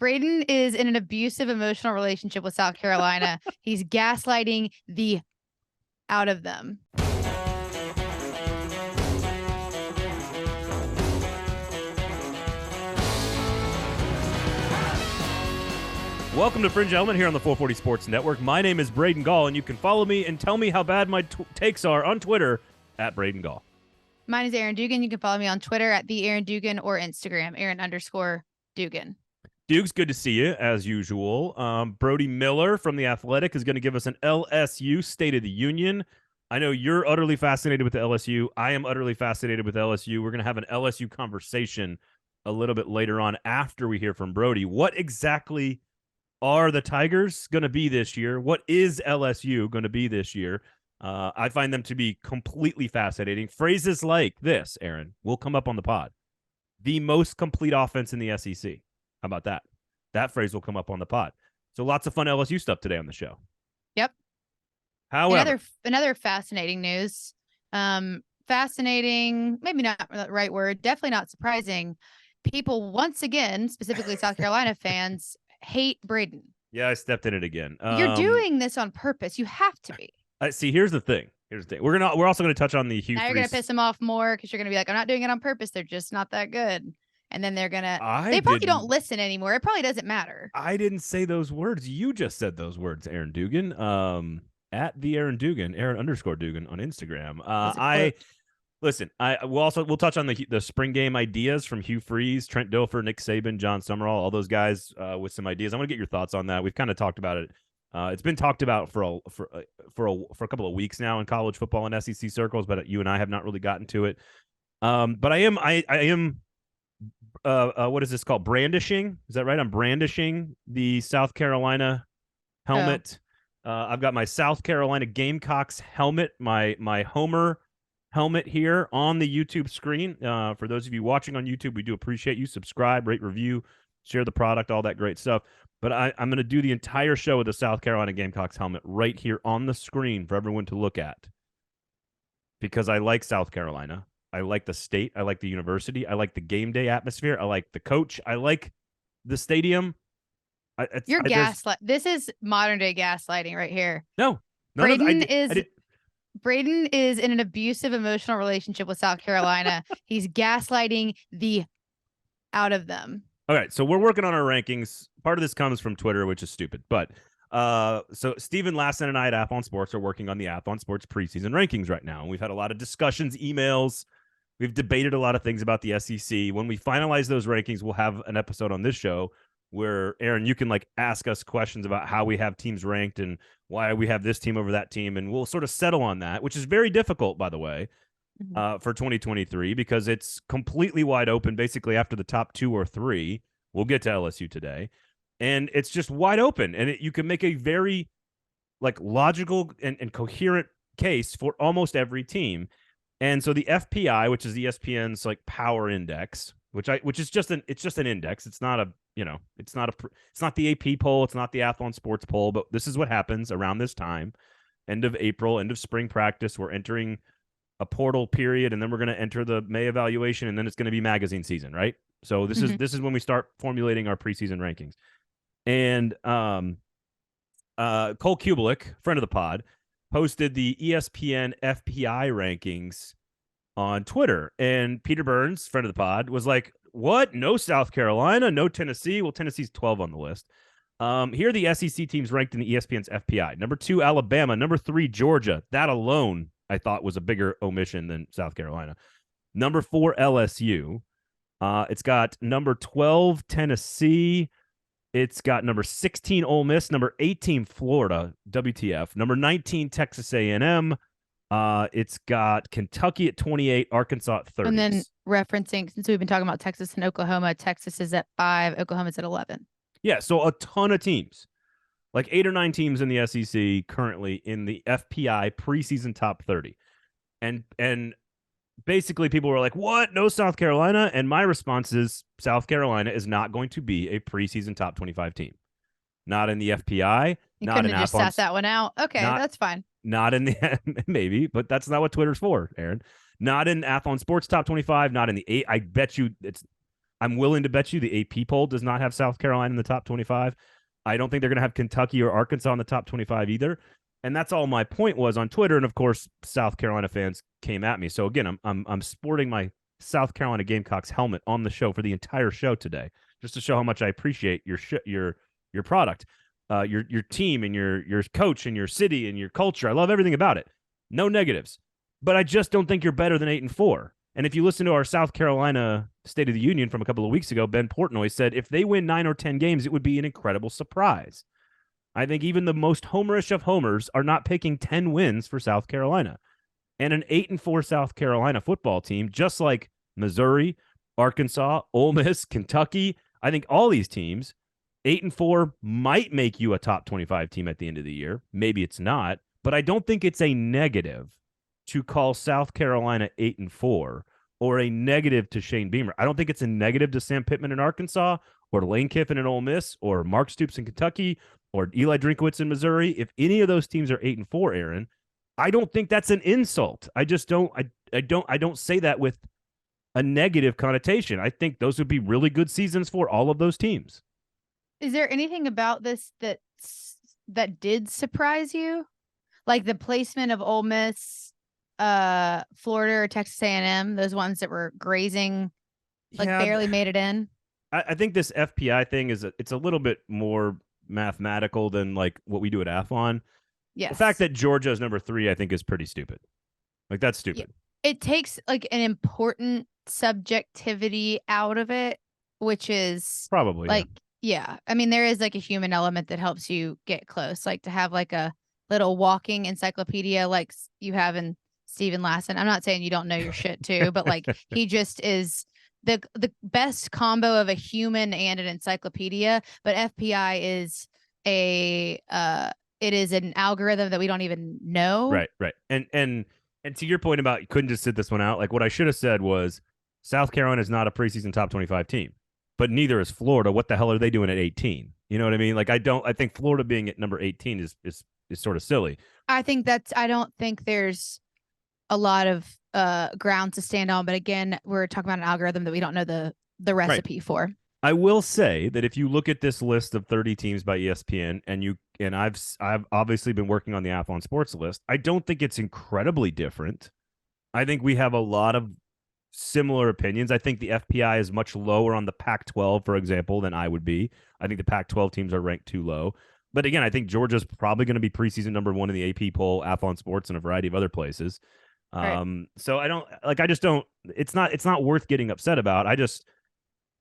Braden is in an abusive emotional relationship with South Carolina. He's gaslighting the out of them. Welcome to Fringe Element here on the 440 Sports Network. My name is Braden Gall, and you can follow me and tell me how bad my takes are on Twitter at Braden Gall. Mine is Erin Dugan. You can follow me on Twitter at the Erin Dugan or Instagram, Erin_Dugan. Dukes, good to see you, as usual. Brody Miller from The Athletic is going to give us an LSU State of the Union. I know you're utterly fascinated with the LSU. I am utterly fascinated with LSU. We're going to have an LSU conversation a little bit later on after we hear from Brody. What exactly are the Tigers going to be this year? What is LSU going to be this year? I find them to be completely fascinating. Phrases like this, Erin, will come up on the pod. The most complete offense in the SEC. How about that? That phrase will come up on the pod. So lots of fun LSU stuff today on the show. Yep. However, another fascinating news. Fascinating, maybe not the right word. Definitely not surprising. People once again, specifically South Carolina fans, hate Braden. Yeah, I stepped in it again. You're doing this on purpose. You have to be. See, here's the thing. We're also gonna touch on the Hugh. Now you're gonna piss them off more because you're gonna be like, I'm not doing it on purpose. They're just not that good. And then they're gonna. They probably don't listen anymore. It probably doesn't matter. I didn't say those words. You just said those words, Erin Dugan. At the Erin Dugan, Erin_Dugan on Instagram. Listen. We'll touch on the spring game ideas from Hugh Freeze, Trent Dilfer, Nick Saban, John Summerall, all those guys with some ideas. I want to get your thoughts on that. We've kind of talked about it. It's been talked about for a couple of weeks now in college football and SEC circles, but you and I have not really gotten to it. But I am. What is this called? Brandishing? Is that right? I'm brandishing the South Carolina helmet. I've got my South Carolina Gamecocks helmet, my Homer helmet here on the YouTube screen. For those of you watching on YouTube, we do appreciate you. Subscribe, rate, review, share the product, all that great stuff. But I'm going to do the entire show with the South Carolina Gamecocks helmet right here on the screen for everyone to look at. Because I like South Carolina. I like the state. I like the university. I like the game day atmosphere. I like the coach. I like the stadium. This is modern day gaslighting right here. No. Braden is in an abusive emotional relationship with South Carolina. He's gaslighting the out of them. All right, so we're working on our rankings. Part of this comes from Twitter, which is stupid. But so Steven Lassen and I at Athlon Sports are working on the Athlon Sports preseason rankings right now. And we've had a lot of discussions, emails. We've debated a lot of things about the SEC. When we finalize those rankings, we'll have an episode on this show where, Erin, you can ask us questions about how we have teams ranked and why we have this team over that team. And we'll sort of settle on that, which is very difficult, by the way, for 2023, because it's completely wide open basically after the top 2 or 3. We'll get to LSU today. And it's just wide open. And you can make a very logical and coherent case for almost every team. And so the FPI, which is ESPN's power index, which is just an index. It's not it's not the AP poll. It's not the Athlon Sports poll, but this is what happens around this time, end of April, end of spring practice. We're entering a portal period, and then we're going to enter the May evaluation, and then it's going to be magazine season, right? So this is when we start formulating our preseason rankings. And Cole Kubelik, friend of the pod, posted the ESPN FPI rankings on Twitter. And Peter Burns, friend of the pod, was like, what? No South Carolina, no Tennessee. Well, Tennessee's 12 on the list. Here are the SEC teams ranked in the ESPN's FPI. Number 2, Alabama. Number 3, Georgia. That alone, I thought, was a bigger omission than South Carolina. Number 4, LSU. It's got number 12, Tennessee. It's got number 16, Ole Miss. Number 18, Florida, WTF. Number 19, Texas A&M. It's got Kentucky at 28, Arkansas at 30. And then referencing, since we've been talking about Texas and Oklahoma, Texas is at 5, Oklahoma's at 11. Yeah, so a ton of teams. 8 or 9 teams in the SEC currently in the FPI preseason top 30. And basically people were like, what? No South Carolina? And my response is South Carolina is not going to be a preseason top 25 team. Not in the FPI. You not couldn't in have just sat that one out. Okay, that's fine. Not in the maybe, but that's not what Twitter's for, Erin. Not in Athlon Sports top 25. Not in the 8. I bet you I'm willing to bet you the AP poll does not have South Carolina in the top 25. I don't think they're going to have Kentucky or Arkansas in the top 25 either. And that's all my point was on Twitter. And of course, South Carolina fans came at me. So again, I'm sporting my South Carolina Gamecocks helmet on the show for the entire show today, just to show how much I appreciate your product, your team and your coach and your city and your culture. I love everything about it. No negatives, but I just don't think you're better than 8-4. And if you listen to our South Carolina State of the Union from a couple of weeks ago, Ben Portnoy said if they win 9 or 10 games, it would be an incredible surprise. I think even the most homerish of homers are not picking 10 wins for South Carolina. And an 8-4 South Carolina football team, just like Missouri, Arkansas, Ole Miss, Kentucky, I think all these teams, 8-4 might make you a top 25 team at the end of the year. Maybe it's not, but I don't think it's a negative to call South Carolina 8-4 or a negative to Shane Beamer. I don't think it's a negative to Sam Pittman in Arkansas or Lane Kiffin in Ole Miss or Mark Stoops in Kentucky or Eli Drinkwitz in Missouri. If any of those teams are 8-4, Erin, I don't think that's an insult. I just don't. I don't say that with a negative connotation. I think those would be really good seasons for all of those teams. Is there anything about this that did surprise you, like the placement of Ole Miss, Florida or Texas A&M, those ones that were grazing, like barely made it in? I think this FPI thing it's a little bit more mathematical than like what we do at Athlon. Yes. The fact that Georgia is number 3, I think, is pretty stupid. Like, that's stupid. It takes like an important subjectivity out of it, which is probably like, yeah. I mean, there is like a human element that helps you get close, like to have like a little walking encyclopedia like you have in Steven Lassan. I'm not saying you don't know your shit too, but like he just is the best combo of a human and an encyclopedia. But FPI is it is an algorithm that we don't even know. Right. And to your point about you couldn't just sit this one out, like what I should have said was South Carolina is not a preseason top 25 team, but neither is Florida. What the hell are they doing at 18? You know what I mean? Like I think Florida being at number 18 is sort of silly. I don't think there's a lot of ground to stand on, but again, we're talking about an algorithm that we don't know the recipe for. I will say that if you look at this list of 30 teams by ESPN and I've obviously been working on the Athlon Sports list, I don't think it's incredibly different. I think we have a lot of similar opinions. I think the FPI is much lower on the Pac-12, for example, than I would be. I think the Pac-12 teams are ranked too low. But again, I think Georgia's probably going to be preseason number 1 in the AP poll, Athlon Sports, and a variety of other places. Right. So it's not worth getting upset about.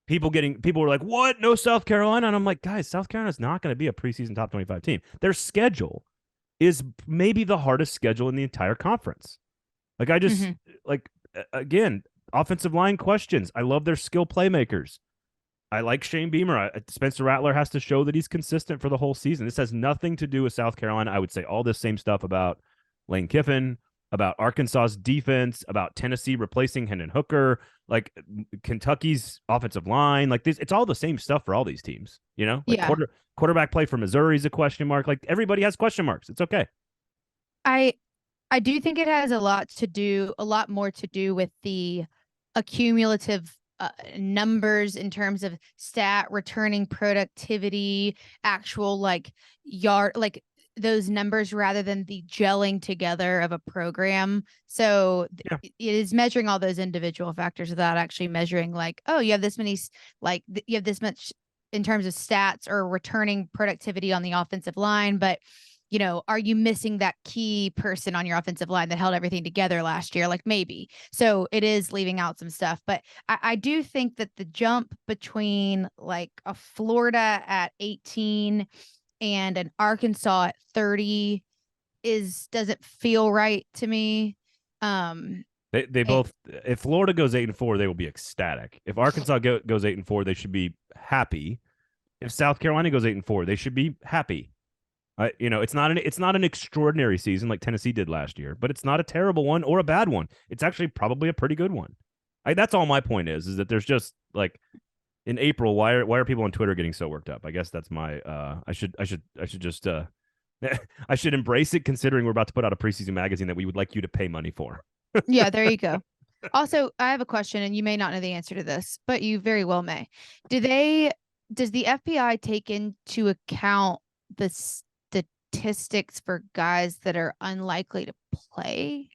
People were like, what? No South Carolina? And I'm like, guys, South Carolina's not going to be a preseason top 25 team. Their schedule is maybe the hardest schedule in the entire conference. Like, I just, again, offensive line questions. I love their skill playmakers. I like Shane Beamer. Spencer Rattler has to show that he's consistent for the whole season. This has nothing to do with South Carolina. I would say all this same stuff about Lane Kiffin, about Arkansas's defense, about Tennessee replacing Hendon Hooker, like Kentucky's offensive line. Like this, it's all the same stuff for all these teams, you know? Like quarterback play for Missouri is a question mark. Like everybody has question marks. It's okay. I do think it has a lot more to do with the accumulative numbers in terms of stat, returning productivity, actual like yard, like those numbers rather than the gelling together of a program. So it is measuring all those individual factors without actually measuring like, oh, you have this many, like you have this much in terms of stats or returning productivity on the offensive line. But, you know, are you missing that key person on your offensive line that held everything together last year? Like maybe. So it is leaving out some stuff. But I do think that the jump between like a Florida at 18 and an Arkansas at 30 doesn't feel right to me. They both, if Florida goes 8-4, they will be ecstatic. If Arkansas goes 8-4, they should be happy. If South Carolina goes 8-4, they should be happy. You know, it's not an extraordinary season like Tennessee did last year, but it's not a terrible one or a bad one. It's actually probably a pretty good one. That's all my point is that there's just like in April, why are people on Twitter getting so worked up? I guess that's my I should just I should embrace it considering we're about to put out a preseason magazine that we would like you to pay money for. Yeah, there you go. Also, I have a question, and you may not know the answer to this, but you very well may. Does the FBI take into account the statistics for guys that are unlikely to play?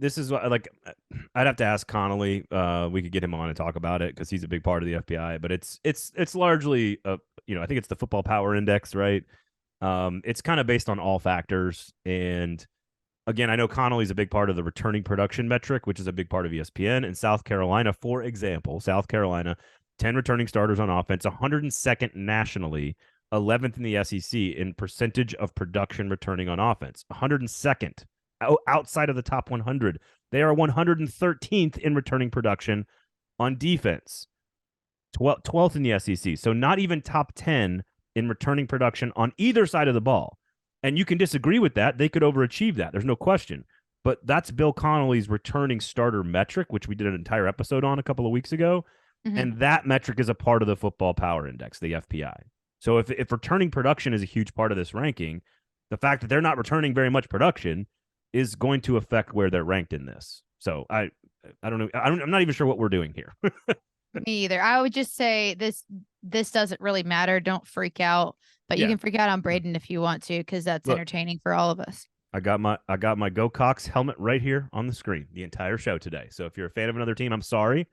This is what like I'd have to ask Connolly. We could get him on and talk about it because he's a big part of the FBI. But it's largely I think it's the Football Power Index, right? It's kind of based on all factors. And again, I know Connolly's a big part of the returning production metric, which is a big part of ESPN. In South Carolina, for example, 10 returning starters on offense, 102nd nationally, 11th in the SEC in percentage of production returning on offense, 102nd outside of the top 100. They are 113th in returning production on defense, 12th in the SEC. So not even top 10 in returning production on either side of the ball. And you can disagree with that. They could overachieve that. There's no question. But that's Bill Connolly's returning starter metric, which we did an entire episode on a couple of weeks ago. Mm-hmm. And that metric is a part of the Football Power Index, the FPI. So if returning production is a huge part of this ranking, the fact that they're not returning very much production is going to affect where they're ranked in this. So I don't know. I'm not even sure what we're doing here. Me either. I would just say this doesn't really matter. Don't freak out, but you can freak out on Braden if you want to, because that's entertaining for all of us. I got my Go Cox helmet right here on the screen the entire show today. So if you're a fan of another team, I'm sorry.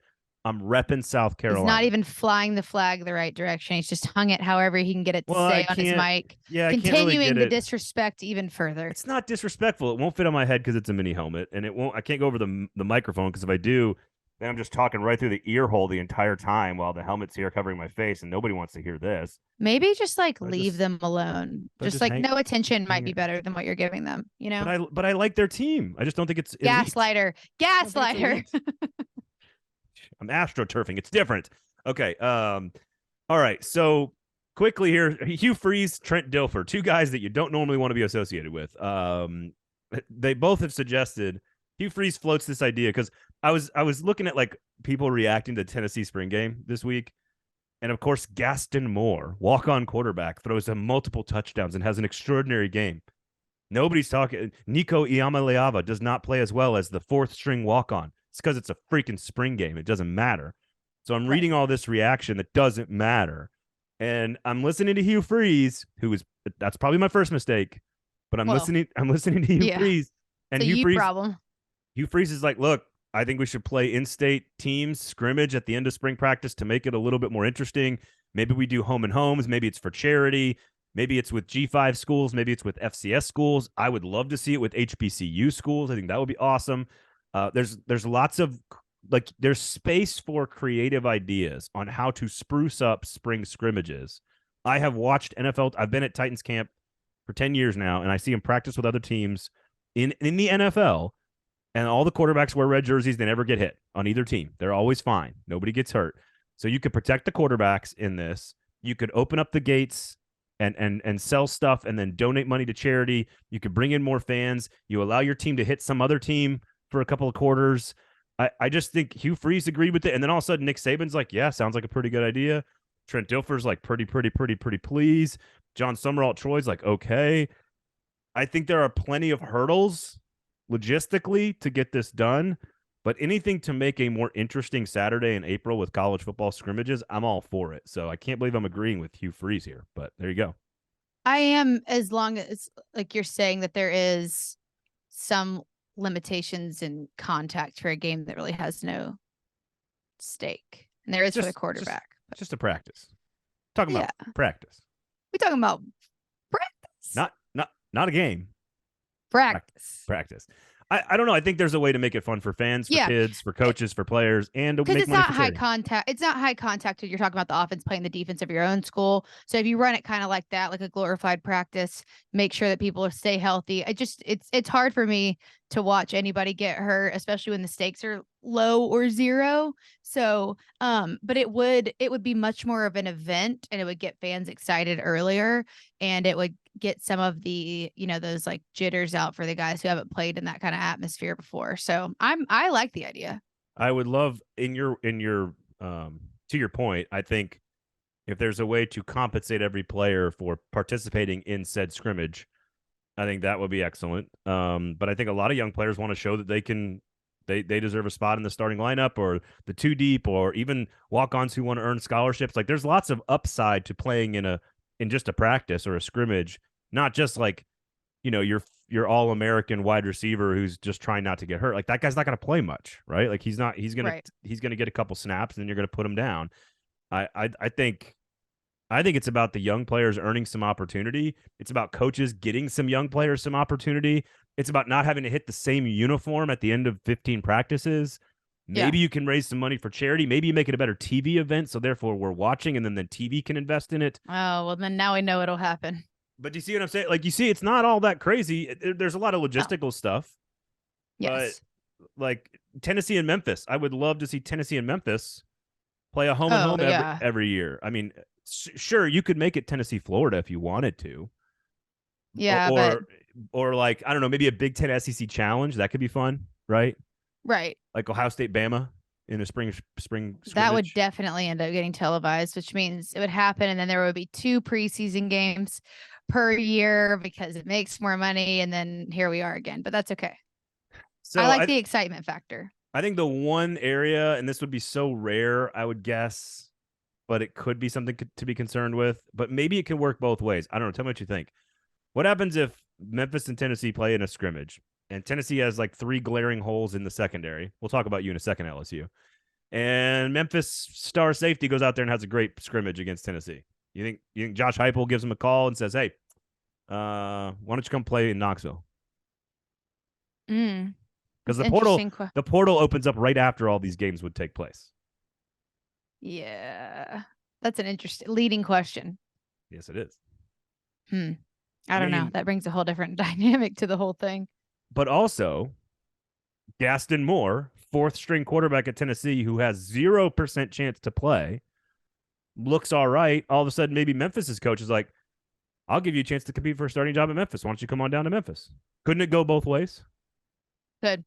I'm repping South Carolina. He's not even flying the flag the right direction. He's just hung it however he can get it to stay on his mic. Yeah, continuing the disrespect even further. It's not disrespectful. It won't fit on my head because it's a mini helmet, and I can't go over the microphone because if I do, then I'm just talking right through the ear hole the entire time while the helmet's here covering my face, and nobody wants to hear this. Maybe just leave them alone. Just no attention might be better than what you're giving them. You know. But I like their team. I just don't think it's gaslighter. I'm astroturfing. It's different. Okay. All right. So quickly here, Hugh Freeze, Trent Dilfer, two guys that you don't normally want to be associated with. They both have suggested Hugh Freeze floats this idea because I was looking at people reacting to Tennessee spring game this week. And of course, Gaston Moore, walk-on quarterback, throws him multiple touchdowns and has an extraordinary game. Nobody's talking. Nico Iamaleava does not play as well as the fourth string walk-on. It's because it's a freaking spring game. It doesn't matter. So I'm reading all this reaction that doesn't matter. And I'm listening to Hugh Freeze, that's probably my first mistake, but I'm listening to Hugh Freeze. And Hugh Freeze is like, look, I think we should play in-state teams scrimmage at the end of spring practice to make it a little bit more interesting. Maybe we do home and homes. Maybe it's for charity. Maybe it's with G5 schools. Maybe it's with FCS schools. I would love to see it with HBCU schools. I think that would be awesome. There's lots of there's space for creative ideas on how to spruce up spring scrimmages. I have watched NFL. I've been at Titans camp for 10 years now, and I see them practice with other teams in the NFL, and all the quarterbacks wear red jerseys. They never get hit on either team. They're always fine. Nobody gets hurt. So you could protect the quarterbacks in this. You could open up the gates and sell stuff and then donate money to charity. You could bring in more fans. You allow your team to hit some other team for a couple of quarters. I just think Hugh Freeze agreed with it. And then all of a sudden Nick Saban's like, yeah, sounds like a pretty good idea. Trent Dilfer's like, pretty please. John Summerall Troy's like, okay. I think there are plenty of hurdles logistically to get this done, but anything to make a more interesting Saturday in April with college football scrimmages, I'm all for it. So I can't believe I'm agreeing with Hugh Freeze here, but there you go. I am, as long as you're saying that there is some limitations in contact for a game that really has no stake, and there is for the quarterback. Just a practice. Talking about practice. We're talking about practice. Not a game. Practice. I don't know. I think there's a way to make it fun for fans, for kids, for coaches, for players, and to make money. Because it's not high contact. It's not high contact when you're talking about the offense playing the defense of your own school. So if you run it kind of like that, like a glorified practice, make sure that people stay healthy. It's hard for me to watch anybody get hurt, especially when the stakes are low or zero. So, but it would be much more of an event, and it would get fans excited earlier, and it would get some of the, those jitters out for the guys who haven't played in that kind of atmosphere before. So I like the idea. I would love in your to your point, I think if there's a way to compensate every player for participating in said scrimmage, I think that would be excellent. But I think a lot of young players want to show that they can They deserve a spot in the starting lineup or the two deep or even walk-ons who want to earn scholarships. Like there's lots of upside to playing in just a practice or a scrimmage, not just like, your all-American wide receiver who's just trying not to get hurt. Like that guy's not going to play much, right? Like he's going to get a couple snaps and then you're going to put him down. I think it's about the young players earning some opportunity. It's about coaches getting some young players some opportunity. It's about not having to hit the same uniform at the end of 15 practices. Maybe you can raise some money for charity. Maybe you make it a better TV event, so therefore we're watching, and then the TV can invest in it. Oh, well, then now we know it'll happen. But do you see what I'm saying? Like, you see, it's not all that crazy. There's a lot of logistical stuff. Yes. But, like, Tennessee and Memphis. I would love to see Tennessee and Memphis play a home every year. I mean, sure, you could make it Tennessee, Florida if you wanted to. Yeah, or like, I don't know, maybe a Big Ten SEC challenge. That could be fun, right? Right. Like Ohio State, Bama in a spring scrimmage. That would definitely end up getting televised, which means it would happen. And then there would be 2 preseason games per year because it makes more money. And then here we are again, but that's okay. So I like the excitement factor. I think the one area, and this would be so rare, I would guess, but it could be something to be concerned with, but maybe it can work both ways. I don't know. Tell me what you think. What happens if Memphis and Tennessee play in a scrimmage and Tennessee has like 3 glaring holes in the secondary? We'll talk about you in a second, LSU. And Memphis star safety goes out there and has a great scrimmage against Tennessee. You think Josh Heupel gives him a call and says, "Hey, why don't you come play in Knoxville?" Because the portal opens up right after all these games would take place. Yeah, that's an interesting leading question. Yes, it is. I don't know. That brings a whole different dynamic to the whole thing. But also, Gaston Moore, 4th string quarterback at Tennessee, who has 0% chance to play, looks all right. All of a sudden, maybe Memphis's coach is like, "I'll give you a chance to compete for a starting job at Memphis. Why don't you come on down to Memphis?" Couldn't it go both ways? Could.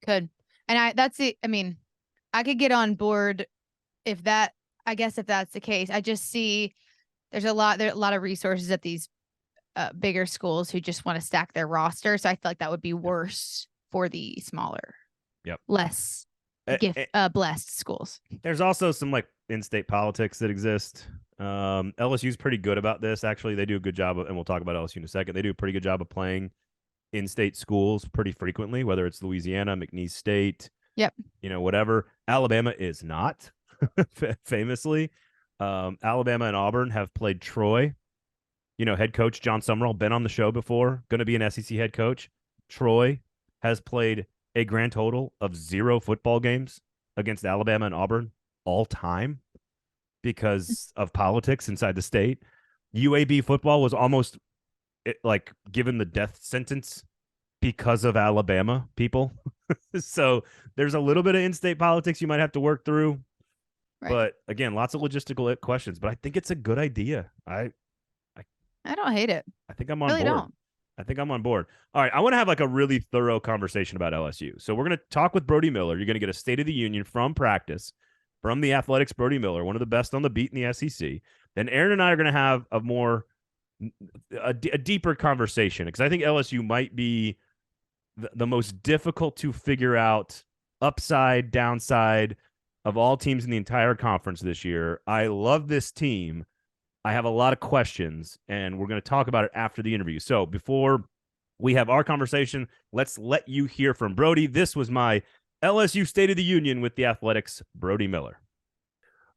And I could get on board if that's the case. I just see there are a lot of resources at these bigger schools who just want to stack their roster. So I feel like that would be worse for the smaller, less blessed schools. There's also some like in-state politics that exist. LSU's pretty good about this. Actually, they do a good job and we'll talk about LSU in a second. They do a pretty good job of playing in-state schools pretty frequently, whether it's Louisiana, McNeese State, whatever. Alabama is not, famously. Alabama and Auburn have played Troy. Head coach John Summerall, been on the show before, going to be an SEC head coach. Troy has played a grand total of 0 football games against Alabama and Auburn all time because of politics inside the state. UAB football was almost given the death sentence because of Alabama people. So there's a little bit of in-state politics you might have to work through. Right. But again, lots of logistical questions, but I think it's a good idea. I don't hate it. I think I'm on board. I think I'm on board. All right. I want to have like a really thorough conversation about LSU. So we're going to talk with Brody Miller. You're going to get a State of the Union from practice from the Athletics, Brody Miller, one of the best on the beat in the SEC. Then Erin and I are going to have a deeper conversation because I think LSU might be the most difficult to figure out upside, downside of all teams in the entire conference this year. I love this team. I have a lot of questions, and we're going to talk about it after the interview. So before we have our conversation, let's let you hear from Brody. This was my LSU State of the Union with the Athletics, Brody Miller.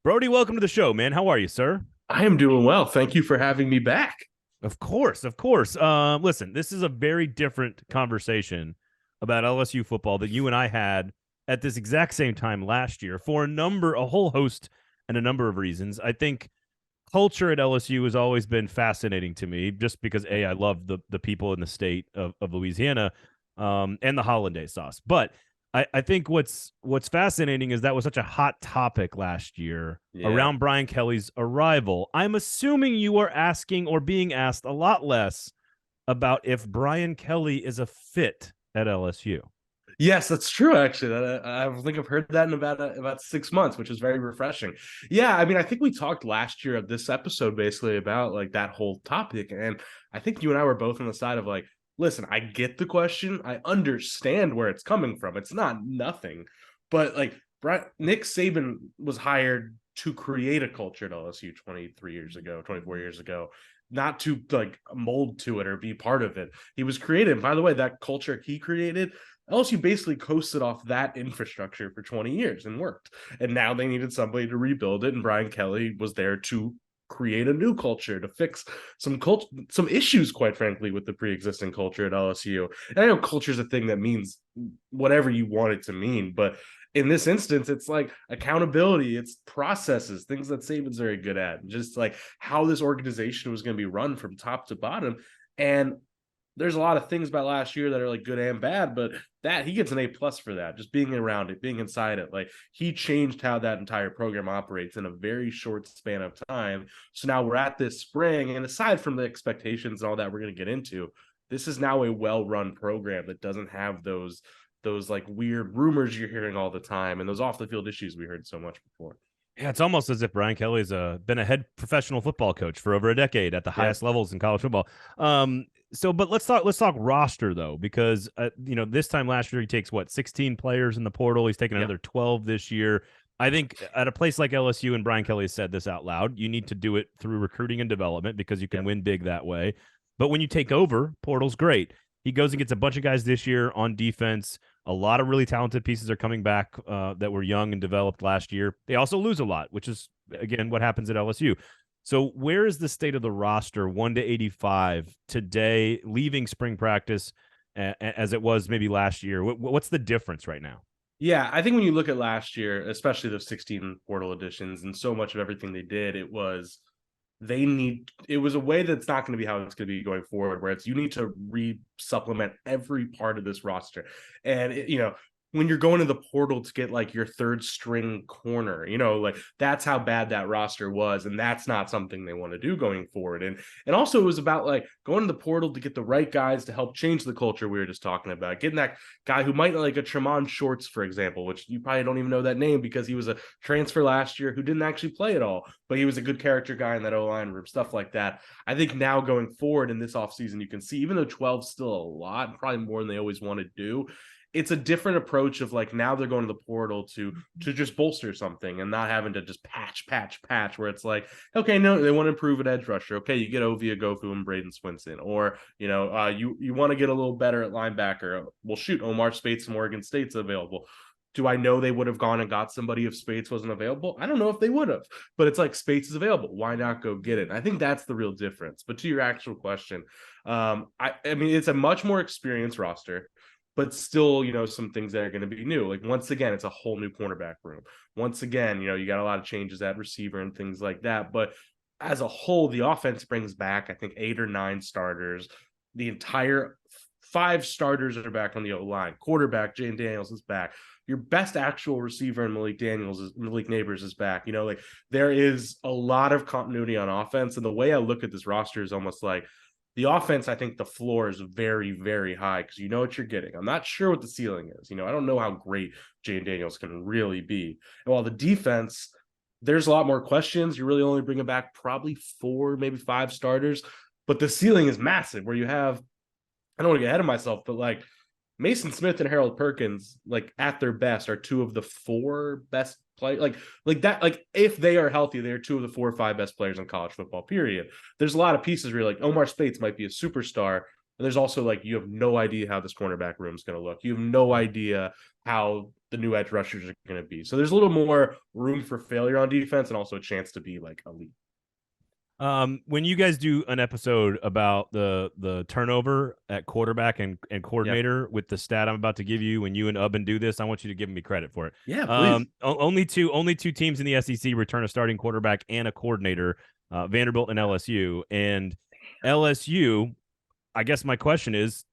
Brody, welcome to the show, man. How are you, sir? I am doing well. Thank you for having me back. Of course. Listen, this is a very different conversation about LSU football that you and I had at this exact same time last year for a whole host and a number of reasons. I think culture at LSU has always been fascinating to me just because, I love the people in the state of Louisiana and the hollandaise sauce. But I think what's fascinating is that was such a hot topic last year around Brian Kelly's arrival. I'm assuming you are asking or being asked a lot less about if Brian Kelly is a fit at LSU. Yes, that's true. Actually, I think I've heard that in about 6 months, which is very refreshing. Yeah, I mean, I think we talked last year of this episode basically about like that whole topic, and I think you and I were both on the side of like, listen, I get the question. I understand where it's coming from. It's not nothing. But like Nick Saban was hired to create a culture at LSU 23 years ago, 24 years ago, not to like mold to it or be part of it. He was created. And by the way, that culture he created, LSU basically coasted off that infrastructure for 20 years and worked. And now they needed somebody to rebuild it. And Brian Kelly was there to create a new culture, to fix some issues, quite frankly, with the pre-existing culture at LSU. And I know culture is a thing that means whatever you want it to mean, but in this instance, it's like accountability, it's processes, things that Saban's very good at, just like how this organization was going to be run from top to bottom. And there's a lot of things about last year that are like good and bad, but that he gets an A+ for that, just being around it, being inside it. Like he changed how that entire program operates in a very short span of time. So now we're at this spring, and aside from the expectations and all that we're going to get into, this is now a well-run program that doesn't have those like weird rumors you're hearing all the time and those off the field issues we heard so much before. Yeah, it's almost as if Brian Kelly's been a head professional football coach for over a decade at the highest levels in college football. But let's talk roster though, because this time last year he takes 16 players in the portal. He's taken another 12 this year. I think at a place like LSU, and Brian Kelly has said this out loud, you need to do it through recruiting and development because you can win big that way. But when you take over, portal's great. He goes and gets a bunch of guys this year on defense. A lot of really talented pieces are coming back that were young and developed last year. They also lose a lot, which is, again, what happens at LSU. So where is the state of the roster 1-85 today, leaving spring practice as it was maybe last year? What's the difference right now? Yeah, I think when you look at last year, especially those 16 portal additions and so much of everything they did, it was a way that's not going to be how it's going to be going forward, where you need to supplement every part of this roster. And when you're going to the portal to get like your third string corner, like that's how bad that roster was. And that's not something they want to do going forward. And also it was about like going to the portal to get the right guys to help change the culture we were just talking about, getting that guy who might like a Tremont Shorts, for example, which you probably don't even know that name because he was a transfer last year who didn't actually play at all, but he was a good character guy in that O-line room, stuff like that. I think now going forward in this offseason, you can see, even though 12 is still a lot, probably more than they always want to do, it's a different approach of like now they're going to the portal to just bolster something and not having to just patch where it's like, okay, no, they want to improve an edge rusher. Okay, you get Ovia Gofu and Braden Swinson, or you want to get a little better at linebacker. Well, shoot, Omar Spates from Oregon State's available. Do I know they would have gone and got somebody if Spates wasn't available? I don't know if they would have, but it's like Spates is available. Why not go get it? I think that's the real difference. But to your actual question, I mean, it's a much more experienced roster, but still, some things that are going to be new. Like, once again, it's a whole new cornerback room. Once again, you got a lot of changes at receiver and things like that. But as a whole, the offense brings back, I think, 8 or 9 starters. The entire 5 starters are back on the O-line. Quarterback, Jayden Daniels is back. Your best actual receiver in Malik Neighbors is back. There is a lot of continuity on offense. And the way I look at this roster is almost like, the offense, I think the floor is very, very high because you know what you're getting. I'm not sure what the ceiling is. I don't know how great Jayden Daniels can really be. And while the defense, there's a lot more questions. You're really only bringing back probably 4, maybe 5 starters. But the ceiling is massive where you have, I don't want to get ahead of myself, but like Mason Smith and Harold Perkins, like at their best, are 2 of the 4 best players. Like that, like if they are healthy, they're 2 of the 4 or 5 best players in college football, period. There's a lot of pieces where like Omar Spates might be a superstar. And there's also like, you have no idea how this cornerback room is going to look. You have no idea how the new edge rushers are going to be. So there's a little more room for failure on defense and also a chance to be like elite. When you guys do an episode about the turnover at quarterback and coordinator with the stat I'm about to give you, when you and Ubben do this, I want you to give me credit for it. Yeah, please. Only two teams in the SEC return a starting quarterback and a coordinator, Vanderbilt and LSU. And LSU, I guess my question is,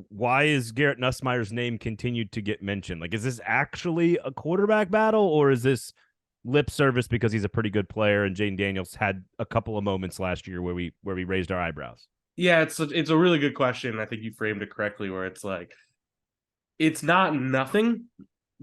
why is Garrett Nussmeier's name continued to get mentioned? Like, is this actually a quarterback battle, or is this lip service because he's a pretty good player and Jayden Daniels had a couple of moments last year where we raised our eyebrows? Yeah, it's a really good question. I think you framed it correctly, where it's like, it's not nothing,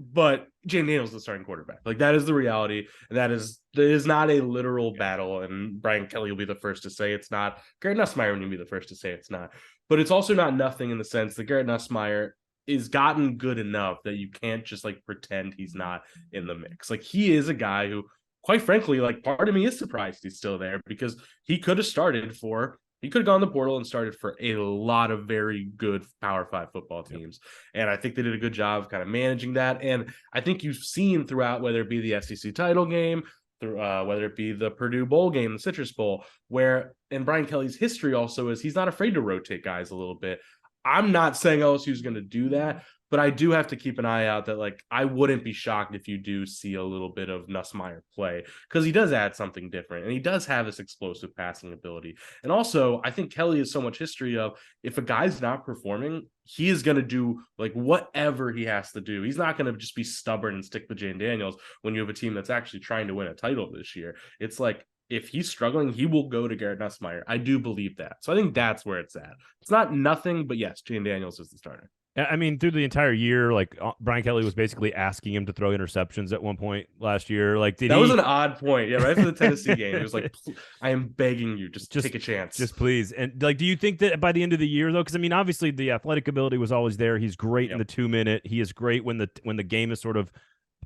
but Jayden Daniels is the starting quarterback. Like, that is the reality, and that is not a literal battle. And Brian Kelly will be the first to say it's not. Garrett Nussmeier will be the first to say it's not. But it's also not nothing in the sense that Garrett Nussmeier is gotten good enough that you can't just like pretend he's not in the mix. Like, he is a guy who, quite frankly, like, part of me is surprised he's still there, because he could have gone the portal and started for a lot of very good Power 5 football teams. Yep. And I think they did a good job of kind of managing that. And I think you've seen throughout, whether it be the SEC title game, whether it be the Purdue Bowl game, the Citrus Bowl, where, and Brian Kelly's history also is he's not afraid to rotate guys a little bit. I'm not saying LSU's going to do that, but I do have to keep an eye out that, like, I wouldn't be shocked if you do see a little bit of Nussmeier play, because he does add something different, and he does have this explosive passing ability. And also, I think Kelly has so much history of, if a guy's not performing, he is going to do like whatever he has to do. He's not going to just be stubborn and stick with Jayden Daniels when you have a team that's actually trying to win a title this year. It's like, if he's struggling, he will go to Garrett Nussmeier. I do believe that. So I think that's where it's at. It's not nothing, but yes, Jayden Daniels is the starter. I mean, through the entire year, like, Brian Kelly was basically asking him to throw interceptions at one point last year. Like, that was an odd point. Yeah, right after the Tennessee game, he was like, "I am begging you, just take a chance, just please." And like, do you think that by the end of the year, though, because I mean, obviously the athletic ability was always there. He's great in the 2-minute. He is great when the game is sort of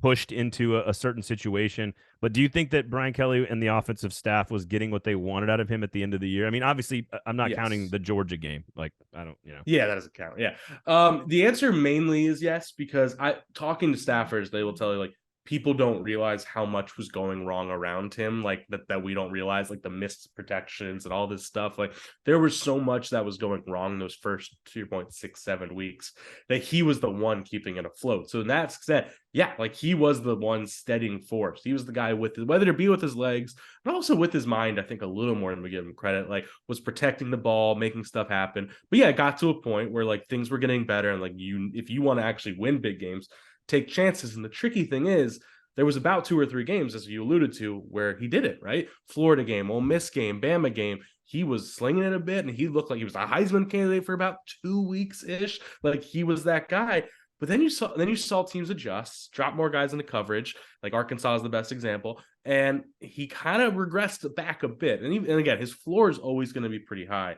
pushed into a certain situation. But do you think that Brian Kelly and the offensive staff was getting what they wanted out of him at the end of the year? I mean, obviously, I'm not counting the Georgia game. Like, I don't, Yeah, that doesn't count. Yeah. The answer mainly is yes, because talking to staffers, they will tell you, like, people don't realize how much was going wrong around him, like that we don't realize, like the missed protections and all this stuff. Like, there was so much that was going wrong in those first 2.67 weeks that he was the one keeping it afloat. So in that sense, yeah, like, he was the one steadying force. He was the guy with whether it be with his legs, but also with his mind, I think a little more than we give him credit, like, was protecting the ball, making stuff happen. But yeah, it got to a point where, like, things were getting better. And like, if you want to actually win big games, take chances. And the tricky thing is, there was about 2 or 3 games, as you alluded to, where he did it, right? Florida game, Ole Miss game, Bama game. He was slinging it a bit, and he looked like he was a Heisman candidate for about 2 weeks-ish. Like, he was that guy. But then you saw teams adjust, drop more guys into coverage. Like, Arkansas is the best example. And he kind of regressed back a bit. And again, his floor is always going to be pretty high.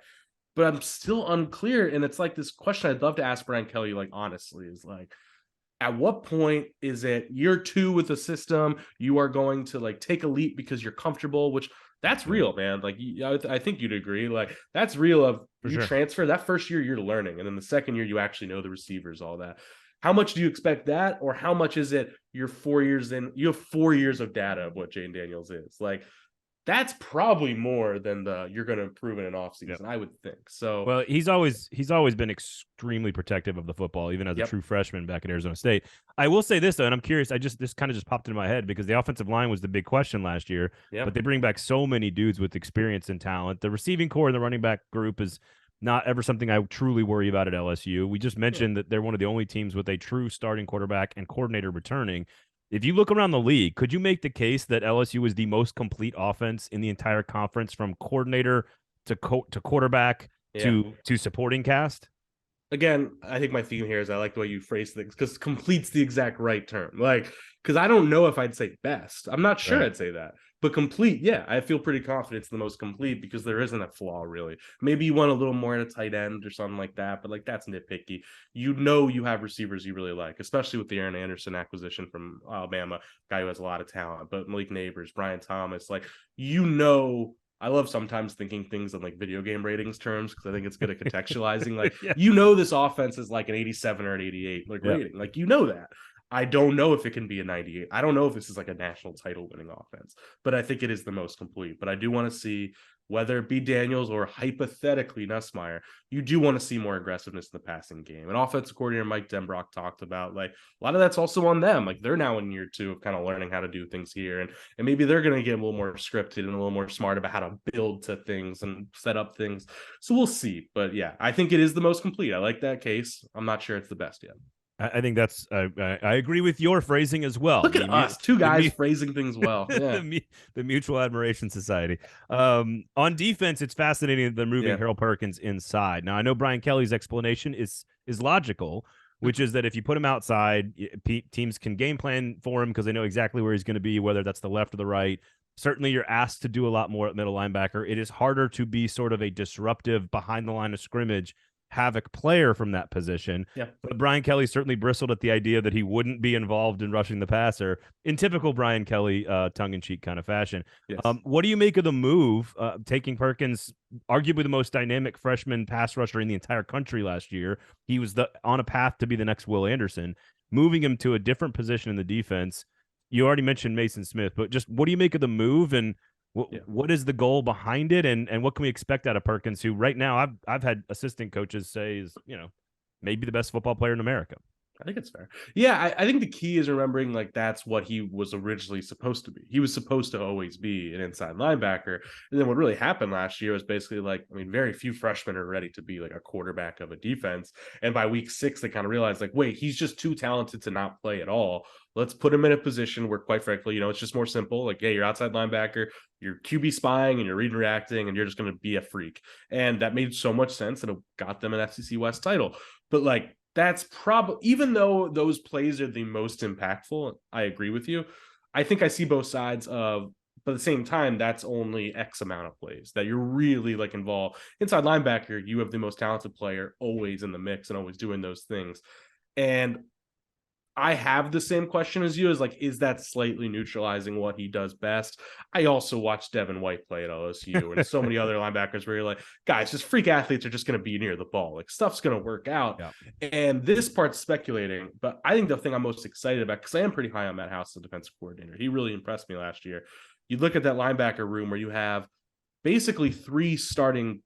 But I'm still unclear. And it's like this question I'd love to ask Brian Kelly, like, honestly, is like, at what point is it year 2 with the system, you are going to, like, take a leap because you're comfortable, which that's real, man. Like, I think you'd agree. Like, that's real. Of you transfer that first year, you're learning. And then the second year, you actually know the receivers, all that. How much do you expect that? Or how much is it you're 4 years in, you have 4 years of data of what Jayden Daniels is? Like, that's probably more than you're going to improve in an offseason, I would think. So, well, he's always been extremely protective of the football, even as a true freshman back at Arizona State. I will say this, though, and I'm curious, this kind of just popped into my head, because the offensive line was the big question last year, but they bring back so many dudes with experience and talent. The receiving core and the running back group is not ever something I truly worry about at LSU. We just mentioned that they're one of the only teams with a true starting quarterback and coordinator returning. If you look around the league, could you make the case that LSU is the most complete offense in the entire conference, from coordinator to quarterback to supporting cast? Again, I think my theme here is I like the way you phrase things, because complete's the exact right term. Like, because I don't know if I'd say best. I'm not sure I'd say that. But complete, yeah, I feel pretty confident it's the most complete, because there isn't a flaw, really. Maybe you want a little more at a tight end or something like that, but like, that's nitpicky. You know, you have receivers you really like, especially with the Erin Anderson acquisition from Alabama, guy who has a lot of talent. But Malik Neighbors, Brian Thomas, like, I love sometimes thinking things in like video game ratings terms, because I think it's good at contextualizing. Like, this offense is like an 87 or an 88 like rating. Like, that. I don't know if it can be a 98. I don't know if this is like a national title winning offense, but I think it is the most complete. But I do want to see, whether it be Daniels or hypothetically Nussmeier, you do want to see more aggressiveness in the passing game. And offensive coordinator Mike Denbrock talked about, like, a lot of that's also on them. Like, they're now in year 2 of kind of learning how to do things here. And maybe they're going to get a little more scripted and a little more smart about how to build to things and set up things. So we'll see. But yeah, I think it is the most complete. I like that case. I'm not sure it's the best yet. I think that's I agree with your phrasing as well. Look at us, 2 guys phrasing things well. Yeah. the Mutual Admiration Society. On defense, it's fascinating that they're moving Harold Perkins inside. Now, I know Brian Kelly's explanation is logical, which is that if you put him outside, teams can game plan for him because they know exactly where he's going to be, whether that's the left or the right. Certainly, you're asked to do a lot more at middle linebacker. It is harder to be sort of a disruptive behind the line of scrimmage havoc player from that position. Yeah. But Brian Kelly certainly bristled at the idea that he wouldn't be involved in rushing the passer in typical Brian Kelly tongue-in-cheek kind of fashion. Yes. What do you make of the move, taking Perkins, arguably the most dynamic freshman pass rusher in the entire country last year? He was on a path to be the next Will Anderson, moving him to a different position in the defense. You already mentioned Mason Smith, but just what do you make of the move, and what is the goal behind it, and what can we expect out of Perkins, who right now I've had assistant coaches say is, maybe the best football player in America? I think it's fair. Yeah, I think the key is remembering that's what he was originally supposed to be. He was supposed to always be an inside linebacker. And then what really happened last year was basically very few freshmen are ready to be a quarterback of a defense. And by week 6, they kind of realized wait, he's just too talented to not play at all. Let's put him in a position where, quite frankly, it's just more simple. You're outside linebacker, you're QB spying and you're read and reacting, and you're just going to be a freak. And that made so much sense, and it got them an FCC West title. But that's probably, even though those plays are the most impactful, I agree with you. I think I see both sides of, but at the same time, that's only X amount of plays that you're really involved. Inside linebacker, you have the most talented player always in the mix and always doing those things. And I have the same question as you, is that slightly neutralizing what he does best? I also watched Devin White play at LSU and so many other linebackers where you're guys, just freak athletes are just going to be near the ball. Stuff's going to work out. Yeah. And this part's speculating, but I think the thing I'm most excited about, because I am pretty high on Matt House, the defensive coordinator. He really impressed me last year. You look at that linebacker room where you have basically 3 starting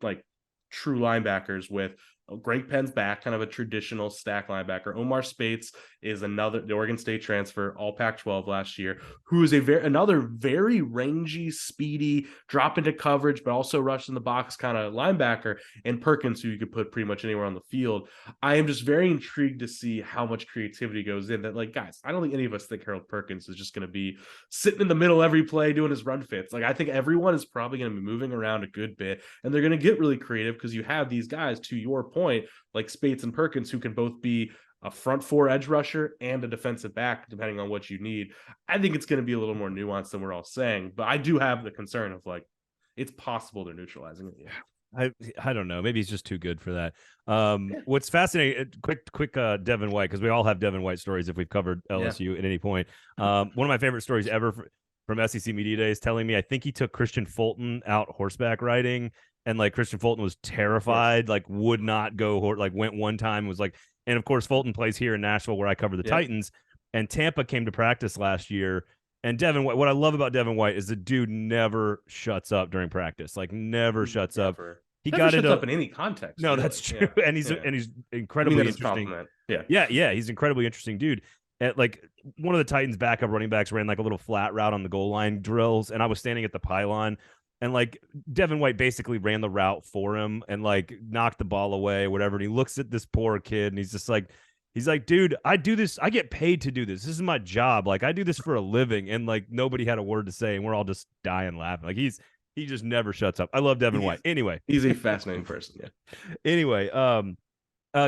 true linebackers with Greg Penn's back, kind of a traditional stack linebacker. Omar Spates is the Oregon State transfer, all Pac-12 last year, who is another very rangy, speedy, drop into coverage, but also rush in the box kind of linebacker, and Perkins, who you could put pretty much anywhere on the field. I am just very intrigued to see how much creativity goes in that. Guys, I don't think any of us think Harold Perkins is just going to be sitting in the middle every play doing his run fits. I think everyone is probably going to be moving around a good bit, and they're going to get really creative because you have these guys, to your point, like Spates and Perkins, who can both be a front 4 edge rusher and a defensive back, depending on what you need. I think it's going to be a little more nuanced than we're all saying, but I do have the concern of it's possible they're neutralizing it. Yeah. I don't know. Maybe he's just too good for that. What's fascinating, quick Devin White, because we all have Devin White stories if we've covered LSU at any point. One of my favorite stories ever from SEC Media Days, telling me I think he took Christian Fulton out horseback riding, and Christian Fulton was terrified, would not go, went one time, was and of course Fulton plays here in Nashville where I cover the Titans, and Tampa came to practice last year. And Devin White, what I love about Devin White is the dude never shuts up during practice, never shuts up. He never shuts up in any context. No, really. That's true. Yeah. And he's incredibly interesting. Yeah. He's incredibly interesting dude. At one of the Titans backup running backs ran a little flat route on the goal line drills, and I was standing at the pylon. And Devin White basically ran the route for him and knocked the ball away, whatever. And he looks at this poor kid and he's just he's like, dude, I do this. I get paid to do this. This is my job. I do this for a living. And nobody had a word to say, and we're all just dying laughing. He just never shuts up. I love Devin White. Anyway, he's a fascinating person. Yeah. Anyway,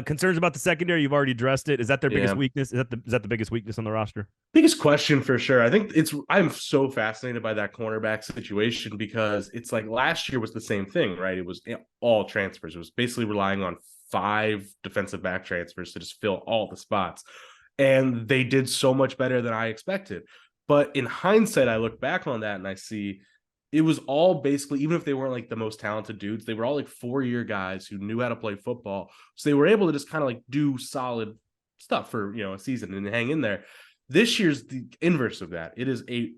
concerns about the secondary, you've already addressed it. Is that their biggest weakness? Is that the biggest weakness on the roster? Biggest question for sure. I think I'm so fascinated by that cornerback situation, because it's last year was the same thing, right? It was all transfers. It was basically relying on 5 defensive back transfers to just fill all the spots. And they did so much better than I expected. But in hindsight, I look back on that and I see it was all basically, even if they weren't the most talented dudes, they were all 4-year guys who knew how to play football. So they were able to just kind of do solid stuff for, a season and hang in there. This year's the inverse of that.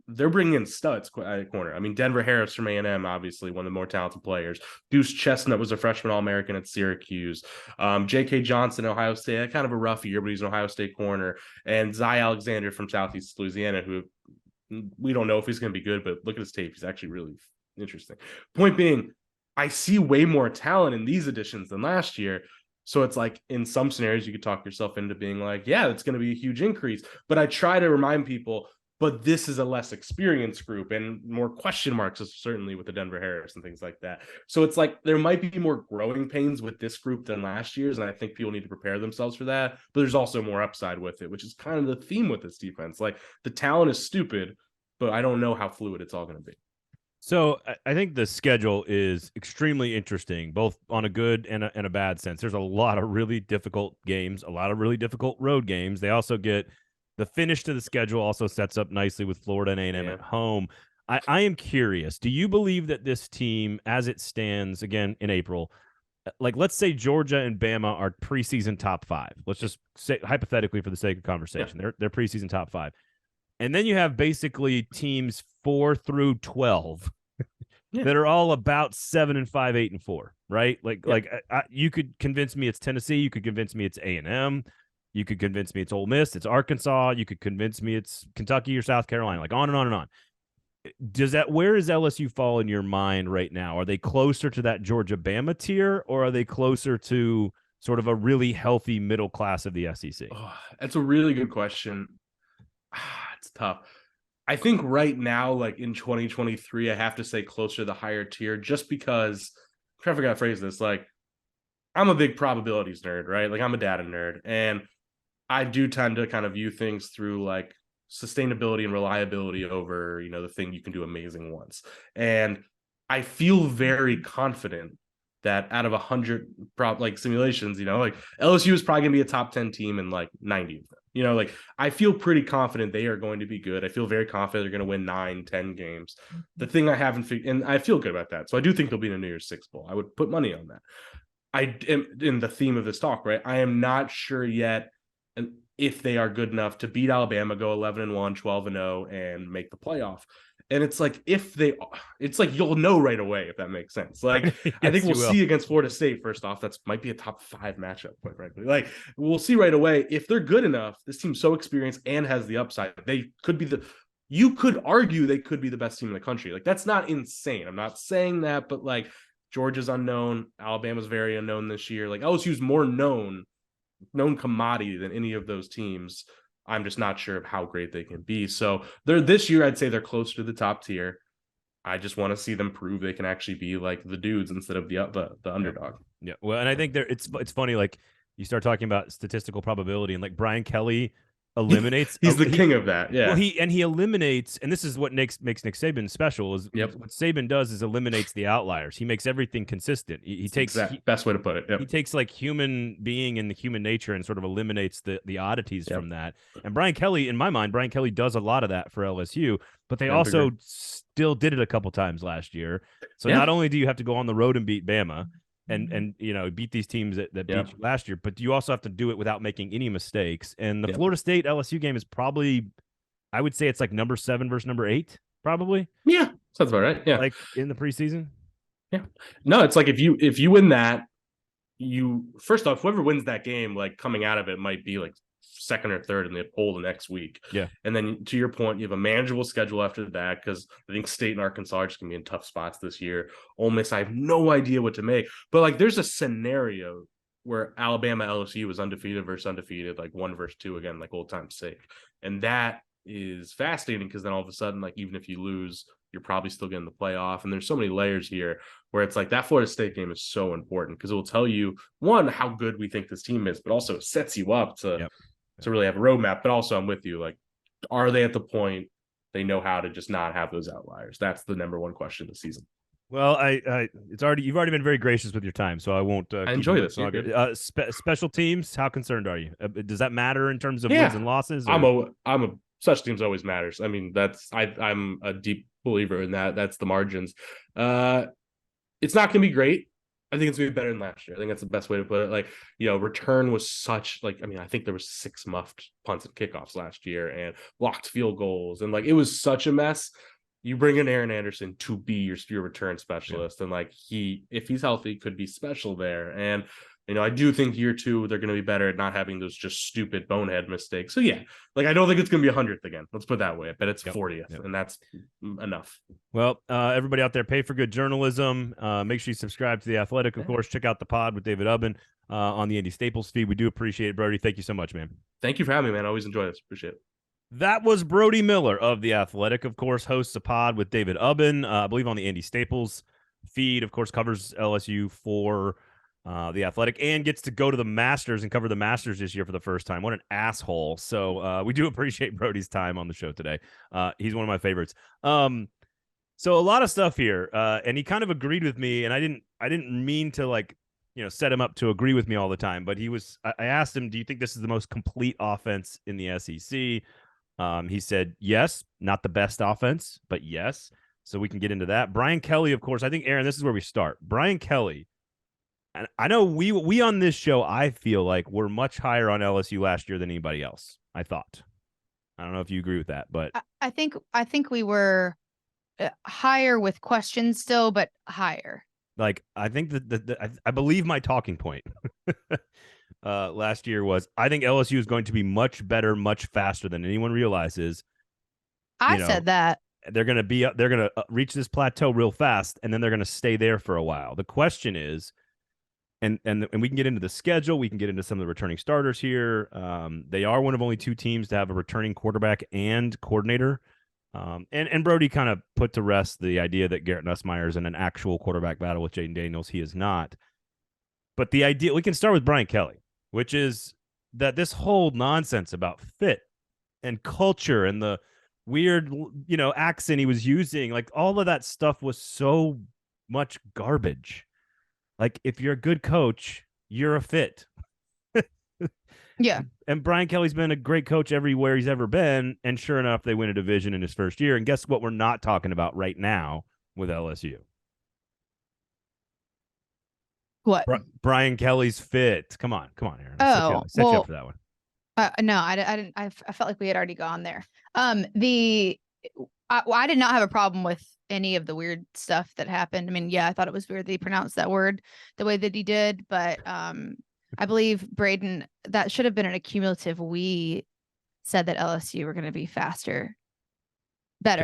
They're bringing in studs at corner. I mean, Denver Harris from A&M, obviously one of the more talented players. Deuce Chestnut was a freshman All-American at Syracuse. J.K. Johnson, Ohio State, kind of a rough year, but he's an Ohio State corner. And Zy Alexander from Southeast Louisiana, who we don't know if he's going to be good, but look at his tape. He's actually really interesting. Point being, I see way more talent in these additions than last year. So it's in some scenarios, you could talk yourself into being yeah, that's going to be a huge increase. But I try to remind people, but this is a less experienced group and more question marks, certainly with the Denver Harris and things like that. So it's like there might be more growing pains with this group than last year's, and I think people need to prepare themselves for that. But there's also more upside with it, which is kind of the theme with this defense. Like the talent is stupid, but I don't know how fluid it's all going to be. So I think the schedule is extremely interesting, both on a good and a bad sense. There's a lot of really difficult games, a lot of really difficult road games. They also get the finish to the schedule also sets up nicely with Florida and A&M at home. I am curious, do you believe that this team, as it stands, again, in April, like let's say Georgia and Bama are preseason top 5. Let's just say, hypothetically for the sake of conversation, they're preseason top 5. And then you have basically teams 4 through 12 that are all about 7-5, 8-4, right? Like you could convince me it's Tennessee. You could convince me it's A&M. You could convince me it's Ole Miss, it's Arkansas. You could convince me it's Kentucky or South Carolina, like on and on and on. Where does LSU fall in your mind right now? Are they closer to that Georgia Bama tier, or are they closer to sort of a really healthy middle class of the SEC? Oh, that's a really good question. It's tough. I think right now, like in 2023, I have to say closer to the higher tier, just because I'm trying to figure out how to phrase this. Like, I'm a big probabilities nerd, right? Like, I'm a data nerd, and I do tend to kind of view things through like sustainability and reliability over, the thing you can do amazing once. And I feel very confident that out of 100 simulations, like LSU is probably gonna be a top 10 team in like 90 of them. Like I feel pretty confident they are going to be good. I feel very confident they're going to win 9-10 games. The thing I haven't figured, and I feel good about that. So I do think they'll be in a New Year's Six bowl. I would put money on that. I am in the theme of this talk, right? I am not sure yet if they are good enough to beat Alabama, go 11-1, 12-0, and make the playoff. And it's like it's like you'll know right away if that makes sense. Like Yes, I think we'll see against Florida State. First off, that's might be a top 5 matchup, quite frankly. Like we'll see right away if they're good enough. This team's so experienced and has the upside. They could be you could argue they could be the best team in the country. Like that's not insane. I'm not saying that, but like Georgia's unknown, Alabama's very unknown this year. Like LSU's more known commodity than any of those teams. I'm just not sure of how great they can be. So they're this year, I'd say they're closer to the top tier. I just want to see them prove they can actually be like the dudes instead of the underdog. Yeah. Well, and I think it's funny. Like you start talking about statistical probability, and like Brian Kelly eliminates. He's the king of that. Yeah. Well, he eliminates, and this is what makes Nick Saban special. Is what Saban does is eliminates the outliers. He makes everything consistent. He takes best way to put it. Yep. He takes like human being and the human nature and sort of eliminates the oddities from that. And Brian Kelly, in my mind, Brian Kelly does a lot of that for LSU, but they also still did it a couple times last year. So not only do you have to go on the road and beat Bama, and beat these teams that beat you last year, but you also have to do it without making any mistakes. And the Florida State LSU game is probably, I would say it's like number 7 versus number 8, probably. Yeah, sounds about right. Yeah, like in the preseason. Yeah, no, it's like if you win that, first off, whoever wins that game, like coming out of it, might be like second or third in the poll the next week. Yeah. And then to your point, you have a manageable schedule after that, because I think State and Arkansas are just gonna be in tough spots this year. Ole Miss, I have no idea what to make. But like there's a scenario where Alabama LSU is undefeated versus undefeated, like 1 versus 2 again, like old time's sake. And that is fascinating because then all of a sudden, like even if you lose, you're probably still getting the playoff. And there's so many layers here where it's like that Florida State game is so important because it will tell you, one, how good we think this team is, but also it sets you up to really have a roadmap. But also I'm with you, like, are they at the point they know how to just not have those outliers? That's the number one question this season. Well, you've already been very gracious with your time, so I won't. I enjoy this. Special teams, how concerned are you? Does that matter in terms of wins and losses? Or? I'm a special teams always matters. I mean, I'm a deep believer in that. That's the margins. It's not going to be great. I think it's going to be better than last year. I think that's the best way to put it. Like, return was such I think there was 6 muffed punts and kickoffs last year and blocked field goals. And like, it was such a mess. You bring in Aaron Anderson to be your return specialist. And like if he's healthy, could be special there. And, I do think year 2, they're going to be better at not having those just stupid bonehead mistakes. So yeah, like I don't think it's going to be 100th again. Let's put it that way. I bet it's 40th and that's enough. Well, everybody out there, pay for good journalism. Make sure you subscribe to The Athletic, of course. Check out the pod with David Ubben on the Andy Staples feed. We do appreciate it, Brody. Thank you so much, man. Thank you for having me, man. I always enjoy this. Appreciate it. That was Brody Miller of The Athletic, of course, hosts a pod with David Ubben, I believe on the Andy Staples feed, of course, covers LSU for The Athletic and gets to go to the Masters and cover the Masters this year for the first time. What an asshole. So we do appreciate Brody's time on the show today. He's one of my favorites. So a lot of stuff here, and he kind of agreed with me, and I didn't mean to set him up to agree with me all the time, but I asked him, do you think this is the most complete offense in the SEC? He said, yes, not the best offense, but yes. So we can get into that. Brian Kelly, of course, I think, Erin, this is where we start. Brian Kelly, and I know we on this show, I feel like we're much higher on LSU last year than anybody else, I thought. I don't know if you agree with that, but I think we were higher with questions still, but higher. I think I believe my talking point last year was, I think LSU is going to be much better, much faster than anyone realizes. I said that they're going to reach this plateau real fast, and then they're going to stay there for a while. The question is, and we can get into the schedule. We can get into some of the returning starters here. They are one of only two teams to have a returning quarterback and coordinator. And Brody kind of put to rest the idea that Garrett Nussmeier is in an actual quarterback battle with Jayden Daniels. He is not. But the idea, we can start with Brian Kelly, which is that this whole nonsense about fit and culture and the weird, accent he was using, like all of that stuff was so much garbage. Like, if you're a good coach, you're a fit. Yeah. And Brian Kelly's been a great coach everywhere he's ever been. And sure enough, they win a division in his first year. And guess what we're not talking about right now with LSU? What? Brian Kelly's fit. Come on, Erin. Set you up for that one. No, I didn't. I felt like we had already gone there. I did not have a problem with any of the weird stuff that happened. I mean, yeah, I thought it was weird that he pronounced that word the way that he did, but I believe Braden, that should have been an accumulative. We said that LSU were going to be faster, but